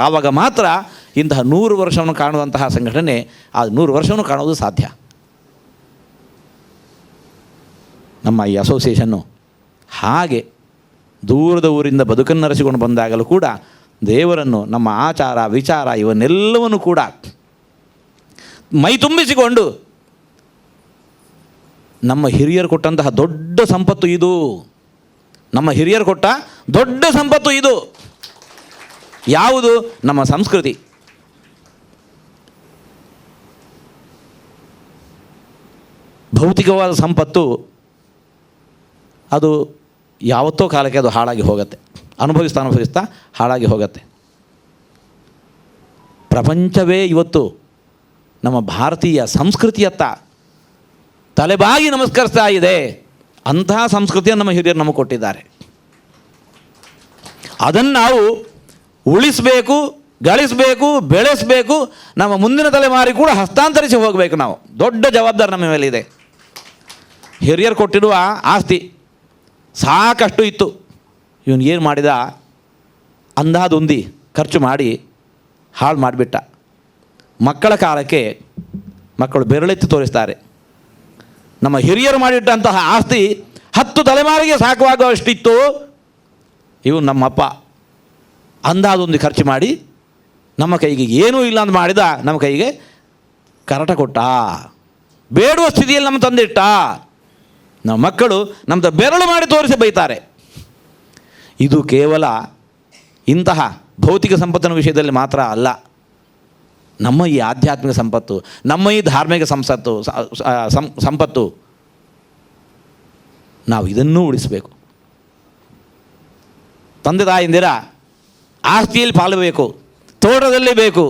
[SPEAKER 1] ಆವಾಗ ಮಾತ್ರ ಇಂತಹ 100 ವರ್ಷವನ್ನು ಕಾಣುವಂತಹ ಸಂಘಟನೆ ಆ 100 ವರ್ಷವನ್ನು ಕಾಣುವುದು ಸಾಧ್ಯ. ನಮ್ಮ ಈ ಅಸೋಸಿಯೇಷನ್ನು ಹಾಗೆ ದೂರದ ಊರಿಂದ ಬದುಕನ್ನು ನಡೆಸಿಕೊಂಡು ಬಂದಾಗಲೂ ಕೂಡ ದೇವರನ್ನು, ನಮ್ಮ ಆಚಾರ ವಿಚಾರ ಇವನ್ನೆಲ್ಲವನ್ನು ಕೂಡ ಮೈ ತುಂಬಿಸಿಕೊಂಡು, ನಮ್ಮ ಹಿರಿಯರು ಕೊಟ್ಟಂತಹ ದೊಡ್ಡ ಸಂಪತ್ತು ಇದು. ನಮ್ಮ ಹಿರಿಯರು ಕೊಟ್ಟ ದೊಡ್ಡ ಸಂಪತ್ತು ಇದು. ಯಾವುದು? ನಮ್ಮ ಸಂಸ್ಕೃತಿ. ಭೌತಿಕವಾದ ಸಂಪತ್ತು ಅದು ಯಾವತ್ತೋ ಕಾಲಕ್ಕೆ ಅದು ಹಾಳಾಗಿ ಹೋಗುತ್ತೆ. ಅನುಭವಿಸ್ತಾ ಹಾಳಾಗಿ ಹೋಗುತ್ತೆ. ಪ್ರಪಂಚವೇ ಇವತ್ತು ನಮ್ಮ ಭಾರತೀಯ ಸಂಸ್ಕೃತಿಯತ್ತ ತಲೆಬಾಗಿ ನಮಸ್ಕರಿಸ್ತಾ ಇದೆ. ಅಂತಹ ಸಂಸ್ಕೃತಿಯನ್ನು ನಮ್ಮ ಹಿರಿಯರು ನಮಗೆ ಕೊಟ್ಟಿದ್ದಾರೆ. ಅದನ್ನು ನಾವು ಉಳಿಸಬೇಕು, ಗಳಿಸಬೇಕು, ಬೆಳೆಸಬೇಕು. ನಮ್ಮ ಮುಂದಿನ ತಲೆಮಾರಿ ಕೂಡ ಹಸ್ತಾಂತರಿಸಿ ಹೋಗಬೇಕು. ನಾವು ದೊಡ್ಡ ಜವಾಬ್ದಾರಿ ನಮ್ಮ ಮೇಲಿದೆ. ಹಿರಿಯರು ಕೊಟ್ಟಿರುವ ಆಸ್ತಿ ಸಾಕಷ್ಟು ಇತ್ತು. ಇವನು ಏನು ಮಾಡಿದ? ಅಂದಾದೊಂದಿ ಖರ್ಚು ಮಾಡಿ ಹಾಳು ಮಾಡಿಬಿಟ್ಟ. ಮಕ್ಕಳ ಕಾಲಕ್ಕೆ ಮಕ್ಕಳು ಬೆರಳೆತ್ತಿ ತೋರಿಸ್ತಾರೆ. ನಮ್ಮ ಹಿರಿಯರು ಮಾಡಿಟ್ಟಂತಹ ಆಸ್ತಿ 10 ತಲೆಮಾರಿಗೆ ಸಾಕುವಾಗುವಷ್ಟಿತ್ತು. ಇವನು ನಮ್ಮಪ್ಪ ಅಂದಾದೊಂದು ಖರ್ಚು ಮಾಡಿ ನಮ್ಮ ಕೈಗೆ ಏನೂ ಇಲ್ಲ ಅಂತ ಮಾಡಿದ, ನಮ್ಮ ಕೈಗೆ ಕರಟ ಕೊಟ್ಟ. ಬೇಡುವ ಸ್ಥಿತಿಯಲ್ಲಿ ನಮ್ಮ ತಂದಿಟ್ಟ. ನಮ್ಮ ಮಕ್ಕಳು ನಮ್ಮದು ಬೆರಳು ಮಾಡಿ ತೋರಿಸಿ ಬೈತಾರೆ. ಇದು ಕೇವಲ ಇಂತಹ ಭೌತಿಕ ಸಂಪತ್ತಿನ ವಿಷಯದಲ್ಲಿ ಮಾತ್ರ ಅಲ್ಲ. ನಮ್ಮ ಈ ಆಧ್ಯಾತ್ಮಿಕ ಸಂಪತ್ತು, ನಮ್ಮ ಈ ಧಾರ್ಮಿಕ ಸಂಪತ್ತು ನಾವು ಇದನ್ನೂ ಉಳಿಸಬೇಕು. ತಂದೆ ತಾಯಿಂದಿರ ಆಸ್ತಿಯಲ್ಲಿ ಪಾಲಬೇಕು, ತೋಟದಲ್ಲಿ ಬೇಕು,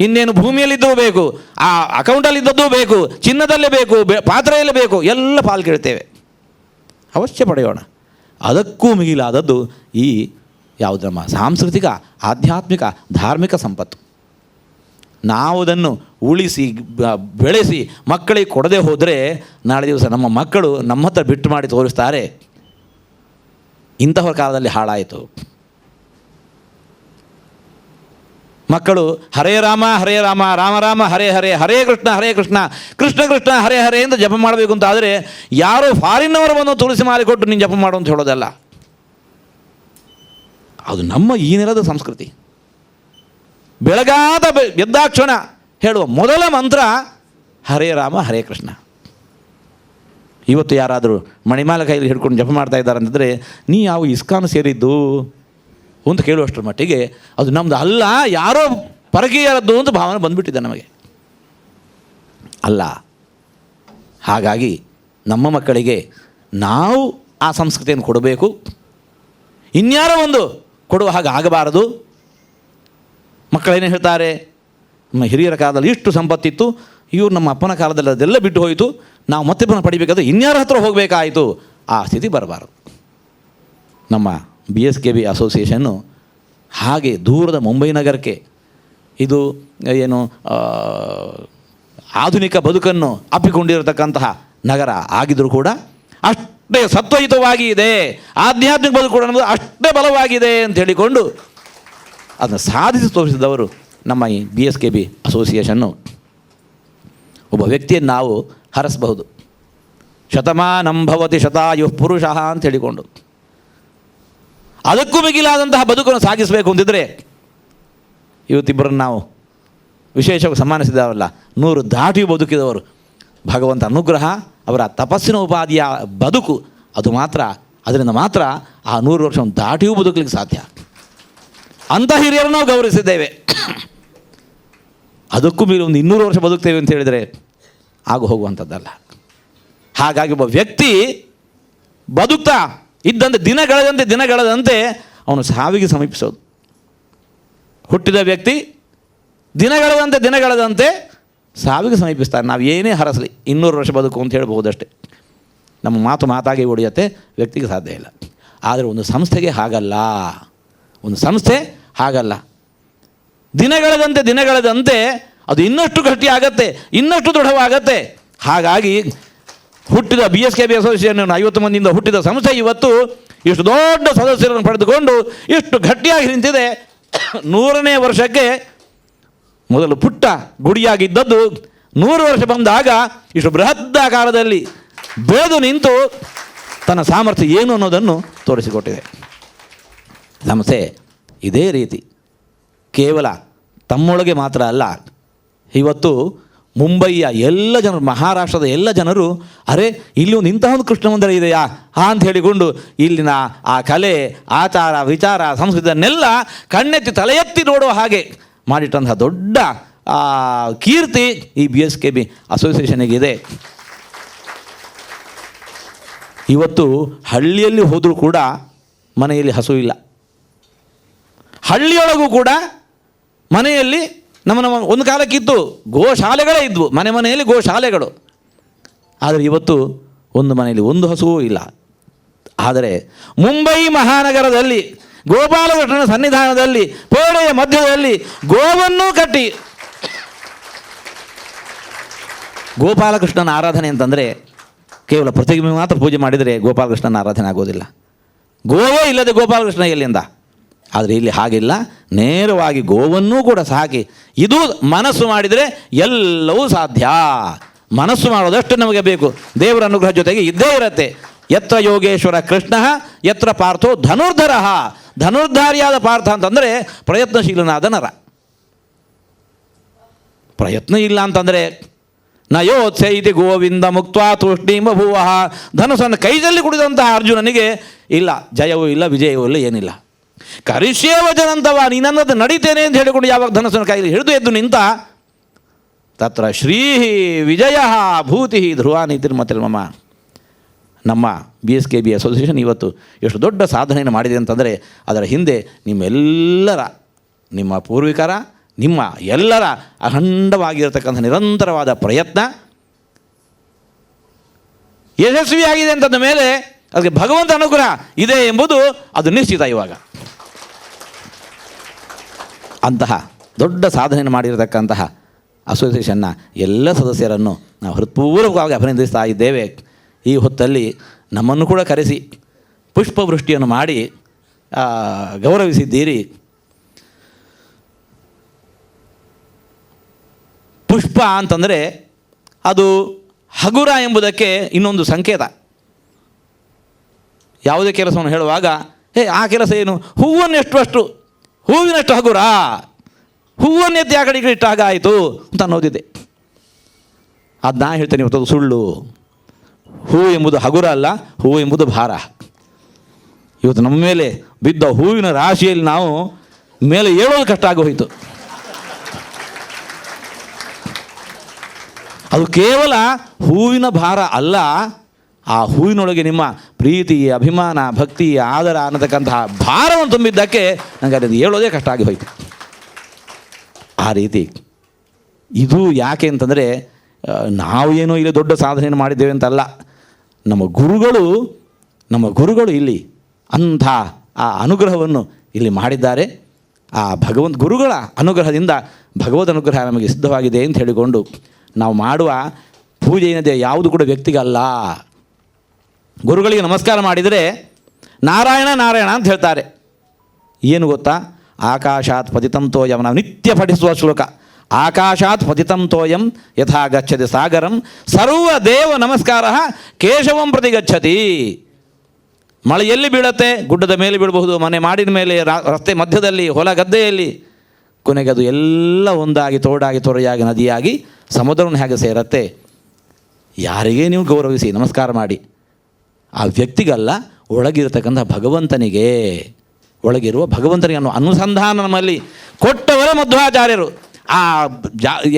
[SPEAKER 1] ಇನ್ನೇನು ಭೂಮಿಯಲ್ಲಿದ್ದೂ ಬೇಕು, ಆ ಅಕೌಂಟಲ್ಲಿದ್ದದ್ದು ಬೇಕು, ಚಿನ್ನದಲ್ಲೇ ಬೇಕು, ಪಾತ್ರೆಯಲ್ಲೇ ಬೇಕು, ಎಲ್ಲ ಪಾಲು ಕೇಳ್ತೇವೆ. ಅವಶ್ಯ ಪಡೆಯೋಣ. ಅದಕ್ಕೂ ಮಿಗಿಲಾದದ್ದು ಈ ಯಾವುದು ನಮ್ಮ ಸಾಂಸ್ಕೃತಿಕ, ಆಧ್ಯಾತ್ಮಿಕ, ಧಾರ್ಮಿಕ ಸಂಪತ್ತು. ನಾವು ಅದನ್ನು ಉಳಿಸಿ ಬೆಳೆಸಿ ಮಕ್ಕಳಿಗೆ ಕೊಡದೆ ಹೋದರೆ ನಾಳೆ ದಿವಸ ನಮ್ಮ ಮಕ್ಕಳು ನಮ್ಮ ಹತ್ರ ಬಿಟ್ಟು ಮಾಡಿ ತೋರಿಸ್ತಾರೆ, ಇಂತಹವರ ಕಾಲದಲ್ಲಿ ಹಾಳಾಯಿತು. ಮಕ್ಕಳು ಹರೇ ರಾಮ ಹರೇ ರಾಮ ರಾಮ ರಾಮ ಹರೇ ಹರೇ, ಹರೇ ಕೃಷ್ಣ ಹರೇ ಕೃಷ್ಣ ಕೃಷ್ಣ ಕೃಷ್ಣ ಹರೇ ಹರೇ ಅಂತ ಜಪ ಮಾಡಬೇಕು ಅಂತ ಆದರೆ ಯಾರೋ ಫಾರಿನ್ನವರು ಬಂದು ತುಳಸಿ ಮಾಲೆ ಕೊಟ್ಟು ನೀನು ಜಪ ಮಾಡು ಅಂತ ಹೇಳೋದಲ್ಲ. ಅದು ನಮ್ಮ ಈ ನೆಲದ ಸಂಸ್ಕೃತಿ. ಬೆಳಗಾದ ಎದ್ದಾಕ್ಷಣ ಹೇಳುವ ಮೊದಲ ಮಂತ್ರ ಹರೇ ರಾಮ ಹರೇ ಕೃಷ್ಣ. ಇವತ್ತು ಯಾರಾದರೂ ಮಣಿಮಾಲ ಕೈಯಲ್ಲಿ ಹಿಡ್ಕೊಂಡು ಜಪ ಮಾಡ್ತಾ ಇದ್ದಾರೆ ಅಂತಂದರೆ ನೀ ಯಾವ ಇಸ್ಕಾನ್ ಸೇರಿದ್ದು ಅಂತ ಕೇಳುವಷ್ಟರ ಮಟ್ಟಿಗೆ ಅದು ನಮ್ಮದು ಅಲ್ಲ, ಯಾರೋ ಪರಕೀಯರದ್ದು ಅಂತ ಭಾವನೆ ಬಂದುಬಿಟ್ಟಿದೆ ನಮಗೆ. ಅಲ್ಲ, ಹಾಗಾಗಿ ನಮ್ಮ ಮಕ್ಕಳಿಗೆ ನಾವು ಆ ಸಂಸ್ಕೃತಿಯನ್ನು ಕೊಡಬೇಕು, ಇನ್ಯಾರೋ ಒಂದು ಕೊಡುವ ಹಾಗೆ ಆಗಬಾರದು. ಮಕ್ಕಳೇನೇ ಹೇಳ್ತಾರೆ, ನಮ್ಮ ಹಿರಿಯರ ಕಾಲದಲ್ಲಿ ಇಷ್ಟು ಸಂಪತ್ತಿತ್ತು, ಇವರು ನಮ್ಮ ಅಪ್ಪನ ಕಾಲದಲ್ಲಿ ಅದೆಲ್ಲ ಬಿಟ್ಟು ಹೋಯಿತು, ನಾವು ಮತ್ತೆ ಪುನಃ ಪಡಿಬೇಕಾದ್ರೆ ಇನ್ಯಾರ ಹತ್ರ ಹೋಗಬೇಕಾಯಿತು, ಆ ಸ್ಥಿತಿ ಬರಬಾರದು. ನಮ್ಮ BSKB ಅಸೋಸಿಯೇಷನ್ನು ಹಾಗೆ ದೂರದ ಮುಂಬೈ ನಗರಕ್ಕೆ, ಇದು ಏನು ಆಧುನಿಕ ಬದುಕನ್ನು ಅಪ್ಪಿಕೊಂಡಿರತಕ್ಕಂತಹ ನಗರ ಆಗಿದ್ದರೂ ಕೂಡ ಅಷ್ಟೇ ಸತ್ವಯುತವಾಗಿ ಇದೆ, ಆಧ್ಯಾತ್ಮಿಕ ಬದುಕು ಕೂಡ ನಮ್ಮದು ಅಷ್ಟೇ ಬಲವಾಗಿದೆ ಅಂತ ಹೇಳಿಕೊಂಡು ಅದನ್ನು ಸಾಧಿಸಿ ತೋರಿಸಿದವರು ನಮ್ಮ ಈ BSKB ಅಸೋಸಿಯೇಷನ್ನು. ಒಬ್ಬ ವ್ಯಕ್ತಿಯನ್ನು ನಾವು ಹರಸಬಹುದು, ಶತಮಾನಂ ಭವತಿ ಶತಾಯು ಪುರುಷಃ ಅಂತ ಹೇಳಿಕೊಂಡು ಅದಕ್ಕೂ ಮಿಗಿಲಾದಂತಹ ಬದುಕನ್ನು ಸಾಗಿಸಬೇಕು ಅಂತಿದ್ದರೆ ಇವತ್ತಿಬ್ಬರನ್ನು ನಾವು ವಿಶೇಷವಾಗಿ ಸನ್ಮಾನಿಸಿದವರಲ್ಲ, 100 ದಾಟಿಯೂ ಬದುಕಿದವರು. ಭಗವಂತ ಅನುಗ್ರಹ, ಅವರ ತಪಸ್ಸಿನ ಉಪಾಧಿಯ ಬದುಕು, ಅದು ಮಾತ್ರ, ಅದರಿಂದ ಮಾತ್ರ ಆ 100 ವರ್ಷ ದಾಟಿಯೂ ಬದುಕಲಿಕ್ಕೆ ಸಾಧ್ಯ. ಅಂಥ ಹಿರಿಯರನ್ನು ನಾವು ಗೌರವಿಸಿದ್ದೇವೆ. ಅದಕ್ಕೂ ಮೀರಿ ಒಂದು 200 ವರ್ಷ ಬದುಕ್ತೇವೆ ಅಂತ ಹೇಳಿದರೆ ಆಗು ಹೋಗುವಂಥದ್ದಲ್ಲ. ಹಾಗಾಗಿ ಒಬ್ಬ ವ್ಯಕ್ತಿ ಬದುಕ್ತಾ ಇದ್ದಂತೆ ದಿನಗಳೆದಂತೆ ಅವನು ಸಾವಿಗೆ ಸಮೀಪಿಸೋದು. ಹುಟ್ಟಿದ ವ್ಯಕ್ತಿ ದಿನಗಳೆದಂತೆ ಸಾವಿಗೆ ಸಮೀಪಿಸ್ತಾರೆ. ನಾವು ಏನೇ ಹರಸಲಿ 200 ವರ್ಷ ಬದುಕು ಅಂತ ಹೇಳ್ಬಹುದಷ್ಟೇ. ನಮ್ಮ ಮಾತಾಗಿ ಉಳಿಯತ್ತೆ, ವ್ಯಕ್ತಿಗೆ ಸಾಧ್ಯ ಇಲ್ಲ. ಆದರೆ ಒಂದು ಸಂಸ್ಥೆಗೆ ಹಾಗಲ್ಲ, ಒಂದು ಸಂಸ್ಥೆ ಹಾಗಲ್ಲ. ದಿನಗಳೆದಂತೆ ಅದು ಇನ್ನಷ್ಟು ಗಟ್ಟಿಯಾಗತ್ತೆ, ಇನ್ನಷ್ಟು ದೃಢವಾಗತ್ತೆ. ಹಾಗಾಗಿ ಹುಟ್ಟಿದ BSKB ಅಸೋಸಿಯೇಷನ್ 50 ಮಂದಿಯಿಂದ ಹುಟ್ಟಿದ ಸಂಸ್ಥೆ ಇವತ್ತು ಇಷ್ಟು ದೊಡ್ಡ ಸದಸ್ಯರನ್ನು ಪಡೆದುಕೊಂಡು ಇಷ್ಟು ಗಟ್ಟಿಯಾಗಿ ನಿಂತಿದೆ. 100ನೇ ವರ್ಷಕ್ಕೆ ಮೊದಲು ಪುಟ್ಟ ಗುಡಿಯಾಗಿದ್ದದ್ದು 100 ವರ್ಷ ಬಂದಾಗ ಇಷ್ಟು ಬೃಹದಾಕಾರದಲ್ಲಿ ಬೆಳೆದು ನಿಂತು ತನ್ನ ಸಾಮರ್ಥ್ಯ ಏನು ಅನ್ನೋದನ್ನು ತೋರಿಸಿಕೊಟ್ಟಿದೆ. ಸಂಸ್ಥೆ ಇದೇ ರೀತಿ ಕೇವಲ ತಮ್ಮೊಳಗೆ ಮಾತ್ರ ಅಲ್ಲ, ಇವತ್ತು ಮುಂಬಯಿಯ ಎಲ್ಲ ಜನರು, ಮಹಾರಾಷ್ಟ್ರದ ಎಲ್ಲ ಜನರು, ಅರೆ ಇಲ್ಲಿ ಒಂದು ಇಂತಹ ಒಂದು ಕೃಷ್ಣ ಮಂದಿರ ಇದೆಯಾ ಅಂತ ಹೇಳಿಕೊಂಡು ಇಲ್ಲಿನ ಆ ಕಲೆ, ಆಚಾರ, ವಿಚಾರ, ಸಂಸ್ಕೃತಿಯನ್ನೆಲ್ಲ ಕಣ್ಣೆತ್ತಿ ತಲೆ ಎತ್ತಿ ನೋಡುವ ಹಾಗೆ ಮಾಡಿಟ್ಟಂತಹ ದೊಡ್ಡ ಕೀರ್ತಿ ಈ BSKB ಅಸೋಸಿಯೇಷನಿಗಿದೆ. ಇವತ್ತು ಹಳ್ಳಿಯಲ್ಲಿ ಹೋದರೂ ಕೂಡ ಮನೆಯಲ್ಲಿ ಹಸು ಇಲ್ಲ. ಹಳ್ಳಿಯೊಳಗೂ ಕೂಡ ಮನೆಯಲ್ಲಿ ನಮ್ಮ ಒಂದು ಕಾಲಕ್ಕಿತ್ತು ಗೋಶಾಲೆಗಳೇ ಇದ್ವು, ಮನೆಯಲ್ಲಿ ಗೋಶಾಲೆಗಳು. ಆದರೆ ಇವತ್ತು ಒಂದು ಮನೆಯಲ್ಲಿ ಒಂದು ಹಸುವೂ ಇಲ್ಲ. ಆದರೆ ಮುಂಬೈ ಮಹಾನಗರದಲ್ಲಿ ಗೋಪಾಲಕೃಷ್ಣನ ಸನ್ನಿಧಾನದಲ್ಲಿ ಪೇಡೆಯ ಮಧ್ಯದಲ್ಲಿ ಗೋವನ್ನೂ ಕಟ್ಟಿ, ಗೋಪಾಲಕೃಷ್ಣನ ಆರಾಧನೆ ಅಂತಂದರೆ ಕೇವಲ ಪ್ರತಿಮೆ ಮಾತ್ರ ಪೂಜೆ ಮಾಡಿದರೆ ಗೋಪಾಲಕೃಷ್ಣನ ಆರಾಧನೆ ಆಗೋದಿಲ್ಲ. ಗೋವೇ ಇಲ್ಲದೆ ಗೋಪಾಲಕೃಷ್ಣ ಎಲ್ಲಿಂದ? ಆದರೆ ಇಲ್ಲಿ ಹಾಗಿಲ್ಲ, ನೇರವಾಗಿ ಗೋವನ್ನೂ ಕೂಡ ಸಾಕಿ, ಇದು ಮನಸ್ಸು ಮಾಡಿದರೆ ಎಲ್ಲವೂ ಸಾಧ್ಯ. ಮನಸ್ಸು ಮಾಡೋದಷ್ಟು ನಮಗೆ ಬೇಕು. ದೇವರ ಅನುಗ್ರಹ ಜೊತೆಗೆ ಇದ್ದೇ ಇರುತ್ತೆ. ಯತ್ರ ಯೋಗೇಶ್ವರ ಕೃಷ್ಣ ಯತ್ರ ಪಾರ್ಥೋ ಧನುರ್ಧರ. ಧನುರ್ಧಾರಿಯಾದ ಪಾರ್ಥ ಅಂತಂದರೆ ಪ್ರಯತ್ನಶೀಲನಾದ ನರ. ಪ್ರಯತ್ನ ಇಲ್ಲ ಅಂತಂದರೆ ನಯೋತ್ಸೈತಿ ಗೋವಿಂದ ಮುಕ್ತ ತೂಷ್ಣೀಮ ಭೂವ. ಧನುಸನ್ನು ಕೈಯಲ್ಲಿ ಕುಡಿದಂತಹ ಅರ್ಜುನನಿಗೆ ಇಲ್ಲ ಜಯವೂ ಇಲ್ಲ, ವಿಜಯವೂ ಇಲ್ಲ, ಏನಿಲ್ಲ. ಕರಿಷ್ಯೇ ವಚನಂತವ, ನೀನನ್ನದು ನಡೀತೇನೆ ಅಂತ ಹೇಳಿಕೊಂಡು ಯಾವಾಗ ಧನಸ್ಸನ್ನು ಕೈಯಲ್ಲಿ ಹಿಡಿದು ಎದ್ದು ನಿಂತ ತತ್ರ ಶ್ರೀ ವಿಜಯ ಭೂತಿ ಧ್ರುವ ನೀತಿರ್ಮತಿರ್ಮಮ. ನಮ್ಮ BSKB ಅಸೋಸಿಯೇಷನ್ ಇವತ್ತು ಎಷ್ಟು ದೊಡ್ಡ ಸಾಧನೆಯನ್ನು ಮಾಡಿದೆ ಅಂತಂದರೆ ಅದರ ಹಿಂದೆ ನಿಮ್ಮ ಪೂರ್ವಿಕರ ನಿಮ್ಮ ಎಲ್ಲರ ಅಖಂಡವಾಗಿರತಕ್ಕಂಥ ನಿರಂತರವಾದ ಪ್ರಯತ್ನ ಯಶಸ್ವಿಯಾಗಿದೆ ಅಂತಂದ ಮೇಲೆ ಅದಕ್ಕೆ ಭಗವಂತ ಅನುಗ್ರಹ ಇದೆ ಎಂಬುದು ಅದು ನಿಶ್ಚಿತ. ಇವಾಗ ಅಂತಹ ದೊಡ್ಡ ಸಾಧನೆಯನ್ನು ಮಾಡಿರತಕ್ಕಂತಹ ಅಸೋಸಿಯೇಷನ್ನ ಎಲ್ಲ ಸದಸ್ಯರನ್ನು ನಾವು ಹೃತ್ಪೂರ್ವಕವಾಗಿ ಅಭಿನಂದಿಸ್ತಾ ಇದ್ದೇವೆ. ಈ ಹೊತ್ತಲ್ಲಿ ನಮ್ಮನ್ನು ಕೂಡ ಕರೆಸಿ ಪುಷ್ಪವೃಷ್ಟಿಯನ್ನು ಮಾಡಿ ಗೌರವಿಸಿದ್ದೀರಿ. ಪುಷ್ಪ ಅಂತಂದರೆ ಅದು ಹಗುರ ಎಂಬುದಕ್ಕೆ ಇನ್ನೊಂದು ಸಂಕೇತ. ಯಾವುದೇ ಕೆಲಸವನ್ನು ಹೇಳುವಾಗ ಆ ಕೆಲಸ ಏನು, ಹೂವನ್ನು ಎಷ್ಟು ಹೂವಿನಷ್ಟು ಹಗುರ, ಹೂವನ್ನು ಎತ್ತಿ ಆ ಕಡೆಗೆ ಇಟ್ಟಾಗ ಆಯಿತು ಅಂತ ಅನ್ನೋದಿದೆ. ಅದು ನಾ ಹೇಳ್ತೇನೆ, ಇವತ್ತು ಸುಳ್ಳು. ಹೂ ಎಂಬುದು ಹಗುರ ಅಲ್ಲ, ಹೂ ಎಂಬುದು ಭಾರ. ಇವತ್ತು ನಮ್ಮ ಮೇಲೆ ಬಿದ್ದ ಹೂವಿನ ರಾಶಿಯಲ್ಲಿ ನಾವು ಮೇಲೆ ಏಳೋದು ಕಷ್ಟ ಆಗೋಯಿತು. ಅದು ಕೇವಲ ಹೂವಿನ ಭಾರ ಅಲ್ಲ, ಆ ಹೂವಿನೊಳಗೆ ನಿಮ್ಮ ಪ್ರೀತಿ, ಅಭಿಮಾನ, ಭಕ್ತಿ, ಆದರ ಅನ್ನತಕ್ಕಂತಹ ಭಾರವನ್ನು ತುಂಬಿದ್ದಕ್ಕೆ ನನಗೆ ಅದು ಹೇಳೋದೇ ಕಷ್ಟ ಆಗಿ ಹೋಯಿತು. ಆ ರೀತಿ ಇದು ಯಾಕೆ ಅಂತಂದರೆ ನಾವು ಏನೋ ಇಲ್ಲಿ ದೊಡ್ಡ ಸಾಧನೆಯನ್ನು ಮಾಡಿದ್ದೇವೆ ಅಂತಲ್ಲ, ನಮ್ಮ ಗುರುಗಳು ಇಲ್ಲಿ ಅಂಥ ಆ ಅನುಗ್ರಹವನ್ನು ಇಲ್ಲಿ ಮಾಡಿದ್ದಾರೆ. ಆ ಗುರುಗಳ ಅನುಗ್ರಹದಿಂದ ಭಗವದ್ ಅನುಗ್ರಹ ನಮಗೆ ಸಿದ್ಧವಾಗಿದೆ ಅಂತ ಹೇಳಿಕೊಂಡು ನಾವು ಮಾಡುವ ಪೂಜೆ ಏನಿದೆ ಯಾವುದು ಕೂಡ ವ್ಯಕ್ತಿಗಲ್ಲ. ಗುರುಗಳಿಗೆ ನಮಸ್ಕಾರ ಮಾಡಿದರೆ ನಾರಾಯಣ ನಾರಾಯಣ ಅಂತ ಹೇಳ್ತಾರೆ. ಏನು ಗೊತ್ತಾ, ಆಕಾಶಾತ್ ಪತಿತಂ ತೋಯಂ, ನಾವು ನಿತ್ಯ ಪಠಿಸುವ ಶ್ಲೋಕ. ಆಕಾಶಾತ್ ಪತಿತಂ ತೋಯಂ ಯಥಾ ಗಚ್ಚತಿ ಸಾಗರಂ ಸರ್ವ ದೇವ ನಮಸ್ಕಾರ ಕೇಶವಂ ಪ್ರತಿ ಗಚ್ಚತಿ. ಮಳೆ ಎಲ್ಲಿ ಬೀಳುತ್ತೆ? ಗುಡ್ಡದ ಮೇಲೆ ಬೀಳಬಹುದು, ಮನೆ ಮಾಡಿದ ಮೇಲೆ, ರಸ್ತೆ ಮಧ್ಯದಲ್ಲಿ, ಹೊಲ ಗದ್ದೆಯಲ್ಲಿ. ಕೊನೆಗೆ ಅದು ಎಲ್ಲ ಒಂದಾಗಿ ತೋಡಾಗಿ ತೊರೆಯಾಗಿ ನದಿಯಾಗಿ ಸಮುದ್ರವನ್ನು ಹೇಗೆ ಸೇರತ್ತೆ. ಯಾರಿಗೇ ನೀವು ಗೌರವಿಸಿ ನಮಸ್ಕಾರ ಮಾಡಿ, ಆ ವ್ಯಕ್ತಿಗಲ್ಲ, ಒಳಗಿರತಕ್ಕಂಥ ಭಗವಂತನಿಗೆ, ಒಳಗಿರುವ ಭಗವಂತನಿಗೆ ಅನ್ನೋ ಅನುಸಂಧಾನ ನಮ್ಮಲ್ಲಿ ಕೊಟ್ಟವರೇ ಮಧ್ವಾಚಾರ್ಯರು. ಆ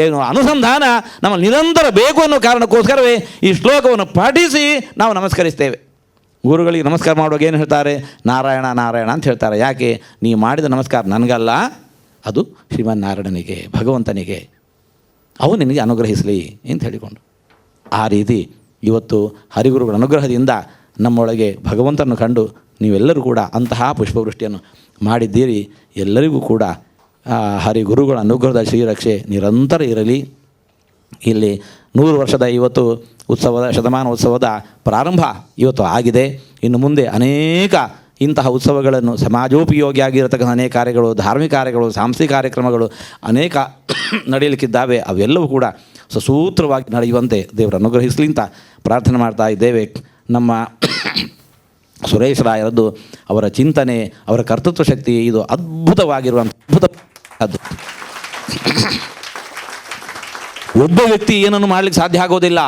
[SPEAKER 1] ಏನು ಅನುಸಂಧಾನ ನಮ್ಮಲ್ಲಿ ನಿರಂತರ ಬೇಕು ಅನ್ನೋ ಕಾರಣಕ್ಕೋಸ್ಕರವೇ ಈ ಶ್ಲೋಕವನ್ನು ಪಠಿಸಿ ನಾವು ನಮಸ್ಕರಿಸ್ತೇವೆ. ಗುರುಗಳಿಗೆ ನಮಸ್ಕಾರ ಮಾಡುವಾಗ ಏನು ಹೇಳ್ತಾರೆ? ನಾರಾಯಣ ನಾರಾಯಣ ಅಂತ ಹೇಳ್ತಾರೆ. ಯಾಕೆ? ನೀ ಮಾಡಿದ ನಮಸ್ಕಾರ ನನಗಲ್ಲ, ಅದು ಶ್ರೀಮನ್ನಾರಾಯಣನಿಗೆ, ಭಗವಂತನಿಗೆ, ಅವು ನಿನಗೆ ಅನುಗ್ರಹಿಸಲಿ ಅಂತ ಹೇಳಿಕೊಂಡು. ಆ ರೀತಿ ಇವತ್ತು ಹರಿಗುರುಗಳ ಅನುಗ್ರಹದಿಂದ ನಮ್ಮೊಳಗೆ ಭಗವಂತನನ್ನು ಕಂಡು ನೀವೆಲ್ಲರೂ ಕೂಡ ಅಂತಹ ಪುಷ್ಪವೃಷ್ಟಿಯನ್ನು ಮಾಡಿದ್ದೀರಿ. ಎಲ್ಲರಿಗೂ ಕೂಡ ಹರಿಗುರುಗಳ ಅನುಗ್ರಹದ ಶ್ರೀರಕ್ಷೆ ನಿರಂತರ ಇರಲಿ. ಇಲ್ಲಿ 100 ವರ್ಷದ ಇವತ್ತು ಶತಮಾನೋತ್ಸವದ ಪ್ರಾರಂಭ ಇವತ್ತು ಆಗಿದೆ. ಇನ್ನು ಮುಂದೆ ಅನೇಕ ಇಂತಹ ಉತ್ಸವಗಳನ್ನು, ಸಮಾಜೋಪಯೋಗಿಯಾಗಿರತಕ್ಕಂಥ ಅನೇಕ ಕಾರ್ಯಗಳು, ಧಾರ್ಮಿಕ ಕಾರ್ಯಗಳು, ಸಾಂಸ್ಕೃತಿಕ ಕಾರ್ಯಕ್ರಮಗಳು ಅನೇಕ ನಡೆಯಲಿಕ್ಕಿದ್ದಾವೆ. ಅವೆಲ್ಲವೂ ಕೂಡ ಸಸೂತ್ರವಾಗಿ ನಡೆಯುವಂತೆ ದೇವರು ಅನುಗ್ರಹಿಸಲಿ ಅಂತ ಪ್ರಾರ್ಥನೆ ಮಾಡ್ತಾ ಇದ್ದೇವೆ. ನಮ್ಮ ಸುರೇಶ್ ರಾಯರದ್ದು ಅವರ ಚಿಂತನೆ, ಅವರ ಕರ್ತೃತ್ವ ಶಕ್ತಿ ಇದು ಅದ್ಭುತವಾಗಿರುವಂಥ ಅದ್ಭುತವಾದದ್ದು. ಒಬ್ಬ ವ್ಯಕ್ತಿ ಏನನ್ನು ಮಾಡಲಿಕ್ಕೆ ಸಾಧ್ಯ ಆಗೋದಿಲ್ಲ,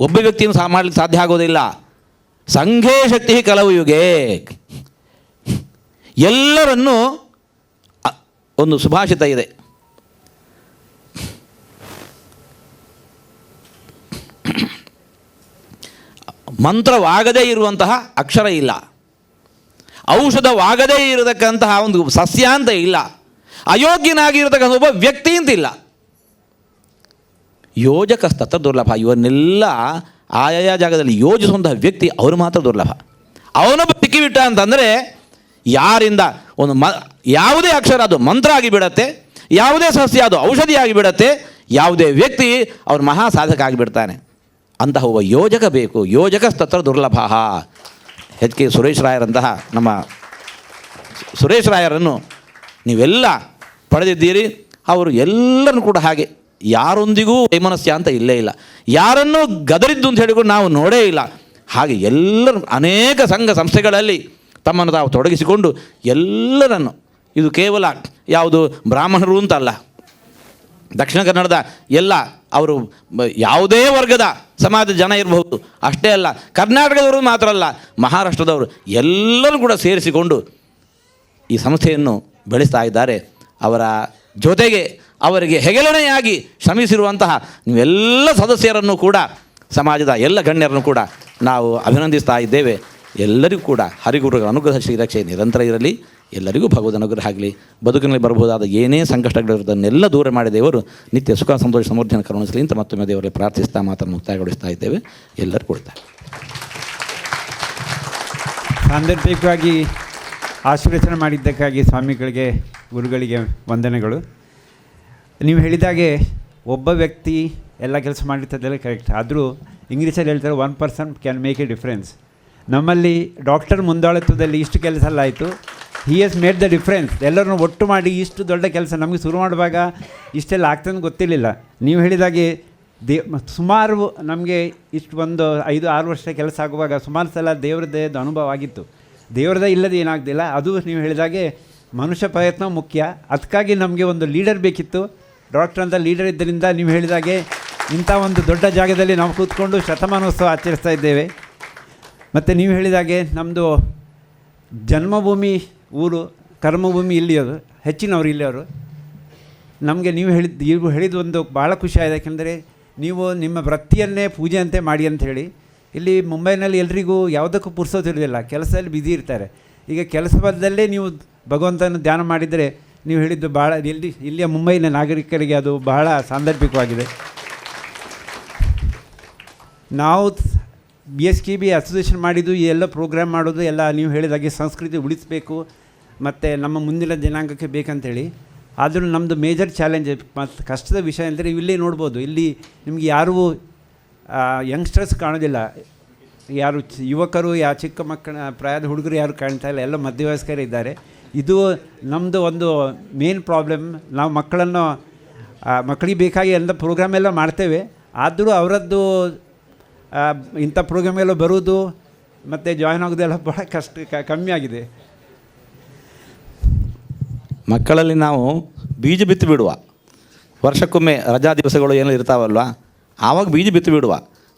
[SPEAKER 1] ಒಬ್ಬ ವ್ಯಕ್ತಿಯನ್ನು ಮಾಡಲಿಕ್ಕೆ ಸಾಧ್ಯ ಆಗೋದಿಲ್ಲ. ಸಂಘೇ ಶಕ್ತಿ ಕಲವು ಯುಗೆ. ಎಲ್ಲರನ್ನೂ ಒಂದು ಸುಭಾಷಿತ ಇದೆ, ಮಂತ್ರವಾಗದೇ ಇರುವಂತಹ ಅಕ್ಷರ ಇಲ್ಲ, ಔಷಧವಾಗದೇ ಇರತಕ್ಕಂತಹ ಒಂದು ಸಸ್ಯ ಅಂತ ಇಲ್ಲ, ಅಯೋಗ್ಯನಾಗಿರತಕ್ಕಂಥ ಒಬ್ಬ ವ್ಯಕ್ತಿ ಅಂತಿಲ್ಲ. ಯೋಜಕಸ್ತತ್ರ ದುರ್ಲಭ. ಇವನ್ನೆಲ್ಲ ಆಯಾಯ ಜಾಗದಲ್ಲಿ ಯೋಜಿಸುವಂತಹ ವ್ಯಕ್ತಿ ಅವರು ಮಾತ್ರ ದುರ್ಲಭ. ಅವನೊಬ್ಬ ಸಿಕ್ಕಿಬಿಟ್ಟ ಅಂತಂದರೆ ಯಾರಿಂದ ಒಂದು ಯಾವುದೇ ಅಕ್ಷರ ಅದು ಮಂತ್ರ ಆಗಿಬಿಡತ್ತೆ, ಯಾವುದೇ ಸಸ್ಯ ಅದು ಔಷಧಿ ಆಗಿಬಿಡತ್ತೆ, ಯಾವುದೇ ವ್ಯಕ್ತಿ ಅವ್ರ ಮಹಾ ಸಾಧಕ ಆಗಿಬಿಡ್ತಾನೆ. ಅಂತಹ ಒಬ್ಬ ಯೋಜಕ ಬೇಕು. ಯೋಜಕಸ್ತತ್ರ ದುರ್ಲಭ. ಎಚ್ ಕೆ ಸುರೇಶ್ ರಾಯರಂತಹ ನಮ್ಮ ಸುರೇಶ್ ರಾಯರನ್ನು ನೀವೆಲ್ಲ ಪಡೆದಿದ್ದೀರಿ. ಅವರು ಎಲ್ಲರನ್ನು ಕೂಡ ಹಾಗೆ ಯಾರೊಂದಿಗೂ ವೈಮನಸ್ಯ ಅಂತ ಇಲ್ಲೇ ಇಲ್ಲ, ಯಾರನ್ನೂ ಗದರಿದ್ದು ಅಂತ ಹೇಳಿಕೊಂಡು ನಾವು ನೋಡೇ ಇಲ್ಲ. ಹಾಗೆ ಎಲ್ಲರೂ ಅನೇಕ ಸಂಘ ಸಂಸ್ಥೆಗಳಲ್ಲಿ ತಮ್ಮನ್ನು ತಾವು ತೊಡಗಿಸಿಕೊಂಡು ಎಲ್ಲರನ್ನು, ಇದು ಕೇವಲ ಯಾವುದು ಬ್ರಾಹ್ಮಣರು ಅಂತಲ್ಲ, ದಕ್ಷಿಣ ಕನ್ನಡದ ಎಲ್ಲ ಅವರು ಯಾವುದೇ ವರ್ಗದ ಸಮಾಜದ ಜನ ಇರಬಹುದು, ಅಷ್ಟೇ ಅಲ್ಲ ಕರ್ನಾಟಕದವರು ಮಾತ್ರ ಅಲ್ಲ, ಮಹಾರಾಷ್ಟ್ರದವರು ಎಲ್ಲರೂ ಕೂಡ ಸೇರಿಸಿಕೊಂಡು ಈ ಸಂಸ್ಥೆಯನ್ನು ಬೆಳೆಸ್ತಾ ಇದ್ದಾರೆ. ಅವರ ಜೊತೆಗೆ ಅವರಿಗೆ ಹೆಗಲಣೆಯಾಗಿ ಶ್ರಮಿಸಿರುವಂತಹ ನೀವೆಲ್ಲ ಸದಸ್ಯರನ್ನು ಕೂಡ, ಸಮಾಜದ ಎಲ್ಲ ಗಣ್ಯರನ್ನು ಕೂಡ ನಾವು ಅಭಿನಂದಿಸ್ತಾ ಇದ್ದೇವೆ. ಎಲ್ಲರಿಗೂ ಕೂಡ ಹರಿಗುರುಗಳ ಅನುಗ್ರಹ ಶ್ರೀರಕ್ಷೆ ನಿರಂತರ ಇರಲಿ. ಎಲ್ಲರಿಗೂ ಭಗವದ್ ಅನುಗ್ರಹ ಆಗಲಿ. ಬದುಕಿನಲ್ಲಿ ಬರಬಹುದಾದ ಏನೇ ಸಂಕಷ್ಟಗಳಿರೋದನ್ನೆಲ್ಲ ದೂರ ಮಾಡಿ ದೇವರು ನಿತ್ಯ ಸುಖ ಸಂತೋಷ ಸಮೃದ್ಧಿಯನ್ನು ಕರುಣಿಸಲಿ ಅಂತ ಮತ್ತೊಮ್ಮೆ ದೇವರಲ್ಲಿ ಪ್ರಾರ್ಥಿಸ್ತಾ ಮಾತನ್ನು ಮುಕ್ತಾಯಗೊಳಿಸ್ತಾ ಇದ್ದೇವೆ. ಎಲ್ಲರೂ ಕೊಡ್ತಾರೆ.
[SPEAKER 2] ಸಾಂದರ್ಭಿಕವಾಗಿ ಆಶೀರ್ವಚನ ಮಾಡಿದ್ದಕ್ಕಾಗಿ ಸ್ವಾಮಿಗಳಿಗೆ, ಗುರುಗಳಿಗೆ ವಂದನೆಗಳು. ನೀವು ಹೇಳಿದಾಗೆ ಒಬ್ಬ ವ್ಯಕ್ತಿ ಎಲ್ಲ ಕೆಲಸ ಮಾಡಿರ್ತದೆಲ್ಲ ಕರೆಕ್ಟ್. ಆದರೂ ಇಂಗ್ಲೀಷಲ್ಲಿ ಹೇಳ್ತಾರೆ 1% ಕ್ಯಾನ್ ಮೇಕ್ ಎ ಡಿಫ್ರೆನ್ಸ್. ನಮ್ಮಲ್ಲಿ ಡಾಕ್ಟರ್ ಮುಂದಾಳತ್ವದಲ್ಲಿ ಇಷ್ಟು ಕೆಲಸ ಎಲ್ಲ ಆಯಿತು. He has made the difference. ಎಲ್ಲರನ್ನೂ ಒಟ್ಟು ಮಾಡಿ ಇಷ್ಟು ದೊಡ್ಡ ಕೆಲಸ ನಮಗೆ ಶುರು ಮಾಡುವಾಗ ಇಷ್ಟೆಲ್ಲ ಆಗ್ತದೆ ಗೊತ್ತಿರಲಿಲ್ಲ. ನೀವು ಹೇಳಿದಾಗೆ ಸುಮಾರು ನಮಗೆ ಇಷ್ಟು ಒಂದು 5-6 ವರ್ಷ ಕೆಲಸ ಆಗುವಾಗ ಸುಮಾರು ಸಲ ದೇವರದೇ ಅನುಭವ ಆಗಿತ್ತು. ದೇವರದೇ ಇಲ್ಲದೆ ಏನಾಗ್ತಿಲ್ಲ. ಅದು ನೀವು ಹೇಳಿದಾಗೆ ಮನುಷ್ಯ ಪ್ರಯತ್ನ ಮುಖ್ಯ. ಅದಕ್ಕಾಗಿ ನಮಗೆ ಒಂದು ಲೀಡರ್ ಬೇಕಿತ್ತು. ಡಾಕ್ಟರ್ ಅಂತ ಲೀಡರ್ ಇದ್ದರಿಂದ ನೀವು ಹೇಳಿದಾಗೆ ಇಂಥ ಒಂದು ದೊಡ್ಡ ಜಾಗದಲ್ಲಿ ನಾವು ಕೂತ್ಕೊಂಡು ಶತಮಾನೋತ್ಸವ ಆಚರಿಸ್ತಾ ಇದ್ದೇವೆ. ಮತ್ತು ನೀವು ಹೇಳಿದಾಗೆ ನಮ್ಮದು ಜನ್ಮಭೂಮಿ ಊರು, ಕರ್ಮಭೂಮಿ ಇಲ್ಲಿಯವರು, ಹೆಚ್ಚಿನವರು ಇಲ್ಲಿಯವರು. ನಮಗೆ ನೀವು ಹೇಳಿದ ಒಂದು ಭಾಳ ಖುಷಿ ಆಗಿದೆ. ಯಾಕೆಂದರೆ ನೀವು ನಿಮ್ಮ ವೃತ್ತಿಯನ್ನೇ ಪೂಜೆ ಅಂತೆ ಮಾಡಿ ಅಂತ ಹೇಳಿ. ಇಲ್ಲಿ ಮುಂಬೈನಲ್ಲಿ ಎಲ್ರಿಗೂ ಯಾವುದಕ್ಕೂ ಪುರ್ಸೋದಿರೋದಿಲ್ಲ, ಕೆಲಸದಲ್ಲಿ ಬ್ಯುಸಿ ಇರ್ತಾರೆ. ಈಗ ಕೆಲಸದಲ್ಲೇ ನೀವು ಭಗವಂತನ ಧ್ಯಾನ ಮಾಡಿದರೆ ನೀವು ಹೇಳಿದ್ದು ಭಾಳ ಇಲ್ಲಿಯ ಮುಂಬೈನ ನಾಗರಿಕರಿಗೆ ಅದು ಬಹಳ ಸಾಂದರ್ಭಿಕವಾಗಿದೆ. ನಾವು BSKB ಅಸೋಸಿಯೇಷನ್ ಮಾಡಿದ್ದು ಈ ಎಲ್ಲ ಪ್ರೋಗ್ರಾಮ್ ಮಾಡೋದು ಎಲ್ಲ ನೀವು ಹೇಳಿದಾಗೆ ಸಂಸ್ಕೃತಿ ಉಳಿಸಬೇಕು ಮತ್ತು ನಮ್ಮ ಮುಂದಿನ ಜನಾಂಗಕ್ಕೆ ಬೇಕಂತೇಳಿ. ಆದರೂ ನಮ್ಮದು ಮೇಜರ್ ಚಾಲೆಂಜ್ ಮತ್ತು ಕಷ್ಟದ ವಿಷಯ ಅಂದರೆ ಇಲ್ಲೇ ನೋಡ್ಬೋದು. ಇಲ್ಲಿ ನಿಮಗೆ ಯಾರೂ ಯಂಗ್ಸ್ಟರ್ಸ್ ಕಾಣೋದಿಲ್ಲ. ಯಾರು ಯುವಕರು, ಚಿಕ್ಕ ಮಕ್ಕಳ ಪ್ರಾಯದ ಹುಡುಗರು ಯಾರು ಕಾಣ್ತಾ ಇಲ್ಲ, ಎಲ್ಲ ಮಧ್ಯವಯಸ್ಕರೇ ಇದ್ದಾರೆ. ಇದು ನಮ್ಮದು ಒಂದು ಮೇನ್ ಪ್ರಾಬ್ಲಮ್. ನಾವು ಮಕ್ಕಳಿಗೆ ಬೇಕಾಗಿ ಎಲ್ಲ ಪ್ರೋಗ್ರಾಮ್ ಎಲ್ಲ ಮಾಡ್ತೇವೆ. ಆದರೂ ಅವರದ್ದು ಇಂಥ ಪ್ರೋಗ್ರಾಮೆಲ್ಲ ಬರುವುದು ಮತ್ತು ಜಾಯ್ನ್ ಆಗೋದೆಲ್ಲ ಭಾಳ ಕಮ್ಮಿ ಆಗಿದೆ.
[SPEAKER 1] ಮಕ್ಕಳಲ್ಲಿ ನಾವು ಬೀಜ ಬಿತ್ತು ಬಿಡುವ, ವರ್ಷಕ್ಕೊಮ್ಮೆ ರಜಾ ದಿವಸಗಳು ಏನೋ ಇರ್ತಾವಲ್ವ, ಆವಾಗ ಬೀಜ ಬಿತ್ತು ಬಿಡುವ,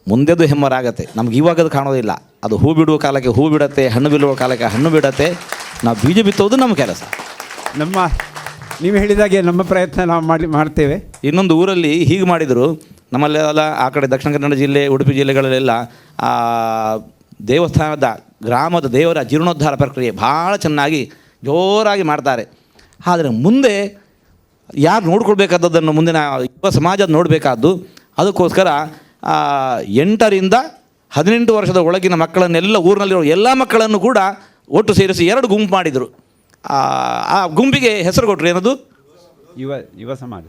[SPEAKER 1] ಮುಂದೆದು ಹೆಮ್ಮರಾಗತ್ತೆ. ನಮ್ಗೆ ಇವಾಗದು ಕಾಣೋದಿಲ್ಲ. ಅದು ಹೂ ಬಿಡುವ ಕಾಲಕ್ಕೆ ಹೂ ಬಿಡತ್ತೆ, ಹಣ್ಣು ಬಿಡುವ ಕಾಲಕ್ಕೆ ಹಣ್ಣು ಬಿಡತ್ತೆ. ನಾವು ಬೀಜ ಬಿತ್ತೋದು ನಮ್ಮ ಕೆಲಸ.
[SPEAKER 2] ನೀವು ಹೇಳಿದಾಗೆ ನಮ್ಮ ಪ್ರಯತ್ನ ನಾವು ಮಾಡ್ತೇವೆ.
[SPEAKER 1] ಇನ್ನೊಂದು ಊರಲ್ಲಿ ಹೀಗೆ ಮಾಡಿದರು. ನಮ್ಮಲ್ಲೆಲ್ಲ ಆ ಕಡೆ ದಕ್ಷಿಣ ಕನ್ನಡ ಜಿಲ್ಲೆ, ಉಡುಪಿ ಜಿಲ್ಲೆಗಳಲ್ಲೆಲ್ಲ ದೇವಸ್ಥಾನದ ಗ್ರಾಮದ ದೇವರ ಜೀರ್ಣೋದ್ಧಾರ ಪ್ರಕ್ರಿಯೆ ಭಾಳ ಚೆನ್ನಾಗಿ ಜೋರಾಗಿ ಮಾಡ್ತಾರೆ. ಆದರೆ ಮುಂದೆ ಯಾರು ನೋಡ್ಕೊಳ್ಬೇಕಾದದ್ದನ್ನು ಮುಂದಿನ ಯುವ ಸಮಾಜ ನೋಡಬೇಕಾದ್ದು. ಅದಕ್ಕೋಸ್ಕರ 8ರಿಂದ 18 ವರ್ಷದ ಒಳಗಿನ ಮಕ್ಕಳನ್ನೆಲ್ಲ, ಊರಿನಲ್ಲಿರೋ ಎಲ್ಲ ಮಕ್ಕಳನ್ನು ಕೂಡ ಒಟ್ಟು ಸೇರಿಸಿ 2 ಗುಂಪು ಮಾಡಿದರು. ಆ ಗುಂಪಿಗೆ ಹೆಸರು ಕೊಟ್ಟರು, ಏನದು?
[SPEAKER 2] ಯುವ ಸಮಾಜ.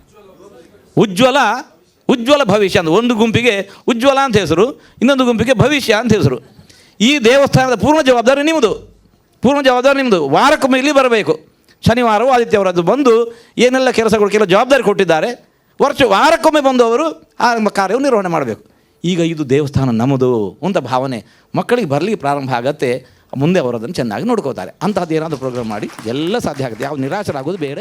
[SPEAKER 1] ಉಜ್ವಲ ಭವಿಷ್ಯ ಅಂತ. ಒಂದು ಗುಂಪಿಗೆ ಉಜ್ವಲ ಅಂತ ಹೆಸರು, ಇನ್ನೊಂದು ಗುಂಪಿಗೆ ಭವಿಷ್ಯ ಅಂತ ಹೆಸರು. ಈ ದೇವಸ್ಥಾನದ ಪೂರ್ಣ ಜವಾಬ್ದಾರಿ ನಿಮ್ಮದು. ವಾರಕ್ಕೊಮ್ಮೆ ಇಲ್ಲಿ ಬರಬೇಕು. ಶನಿವಾರವೂ ಆದಿತ್ಯವರದ್ದು ಬಂದು ಏನೆಲ್ಲ ಕೆಲವು ಜವಾಬ್ದಾರಿ ಕೊಟ್ಟಿದ್ದಾರೆ, ವಾರಕ್ಕೊಮ್ಮೆ ಬಂದು ಅವರು ಆ ಕಾರ್ಯವನ್ನು ನಿರ್ವಹಣೆ ಮಾಡಬೇಕು. ಈಗ ಇದು ದೇವಸ್ಥಾನ ನಮ್ಮದು ಅಂತ ಭಾವನೆ ಮಕ್ಕಳಿಗೆ ಬರಲಿಕ್ಕೆ ಪ್ರಾರಂಭ ಆಗತ್ತೆ. ಮುಂದೆ ಅವರು ಅದನ್ನು ಚೆನ್ನಾಗಿ ನೋಡ್ಕೋತಾರೆ. ಅಂತಹದ್ದು ಏನಾದರೂ ಪ್ರೋಗ್ರಾಮ್ ಮಾಡಿ ಎಲ್ಲ ಸಾಧ್ಯ ಆಗುತ್ತೆ. ಯಾವ ನಿರಾಶರಾಗೋದು ಬೇಡ.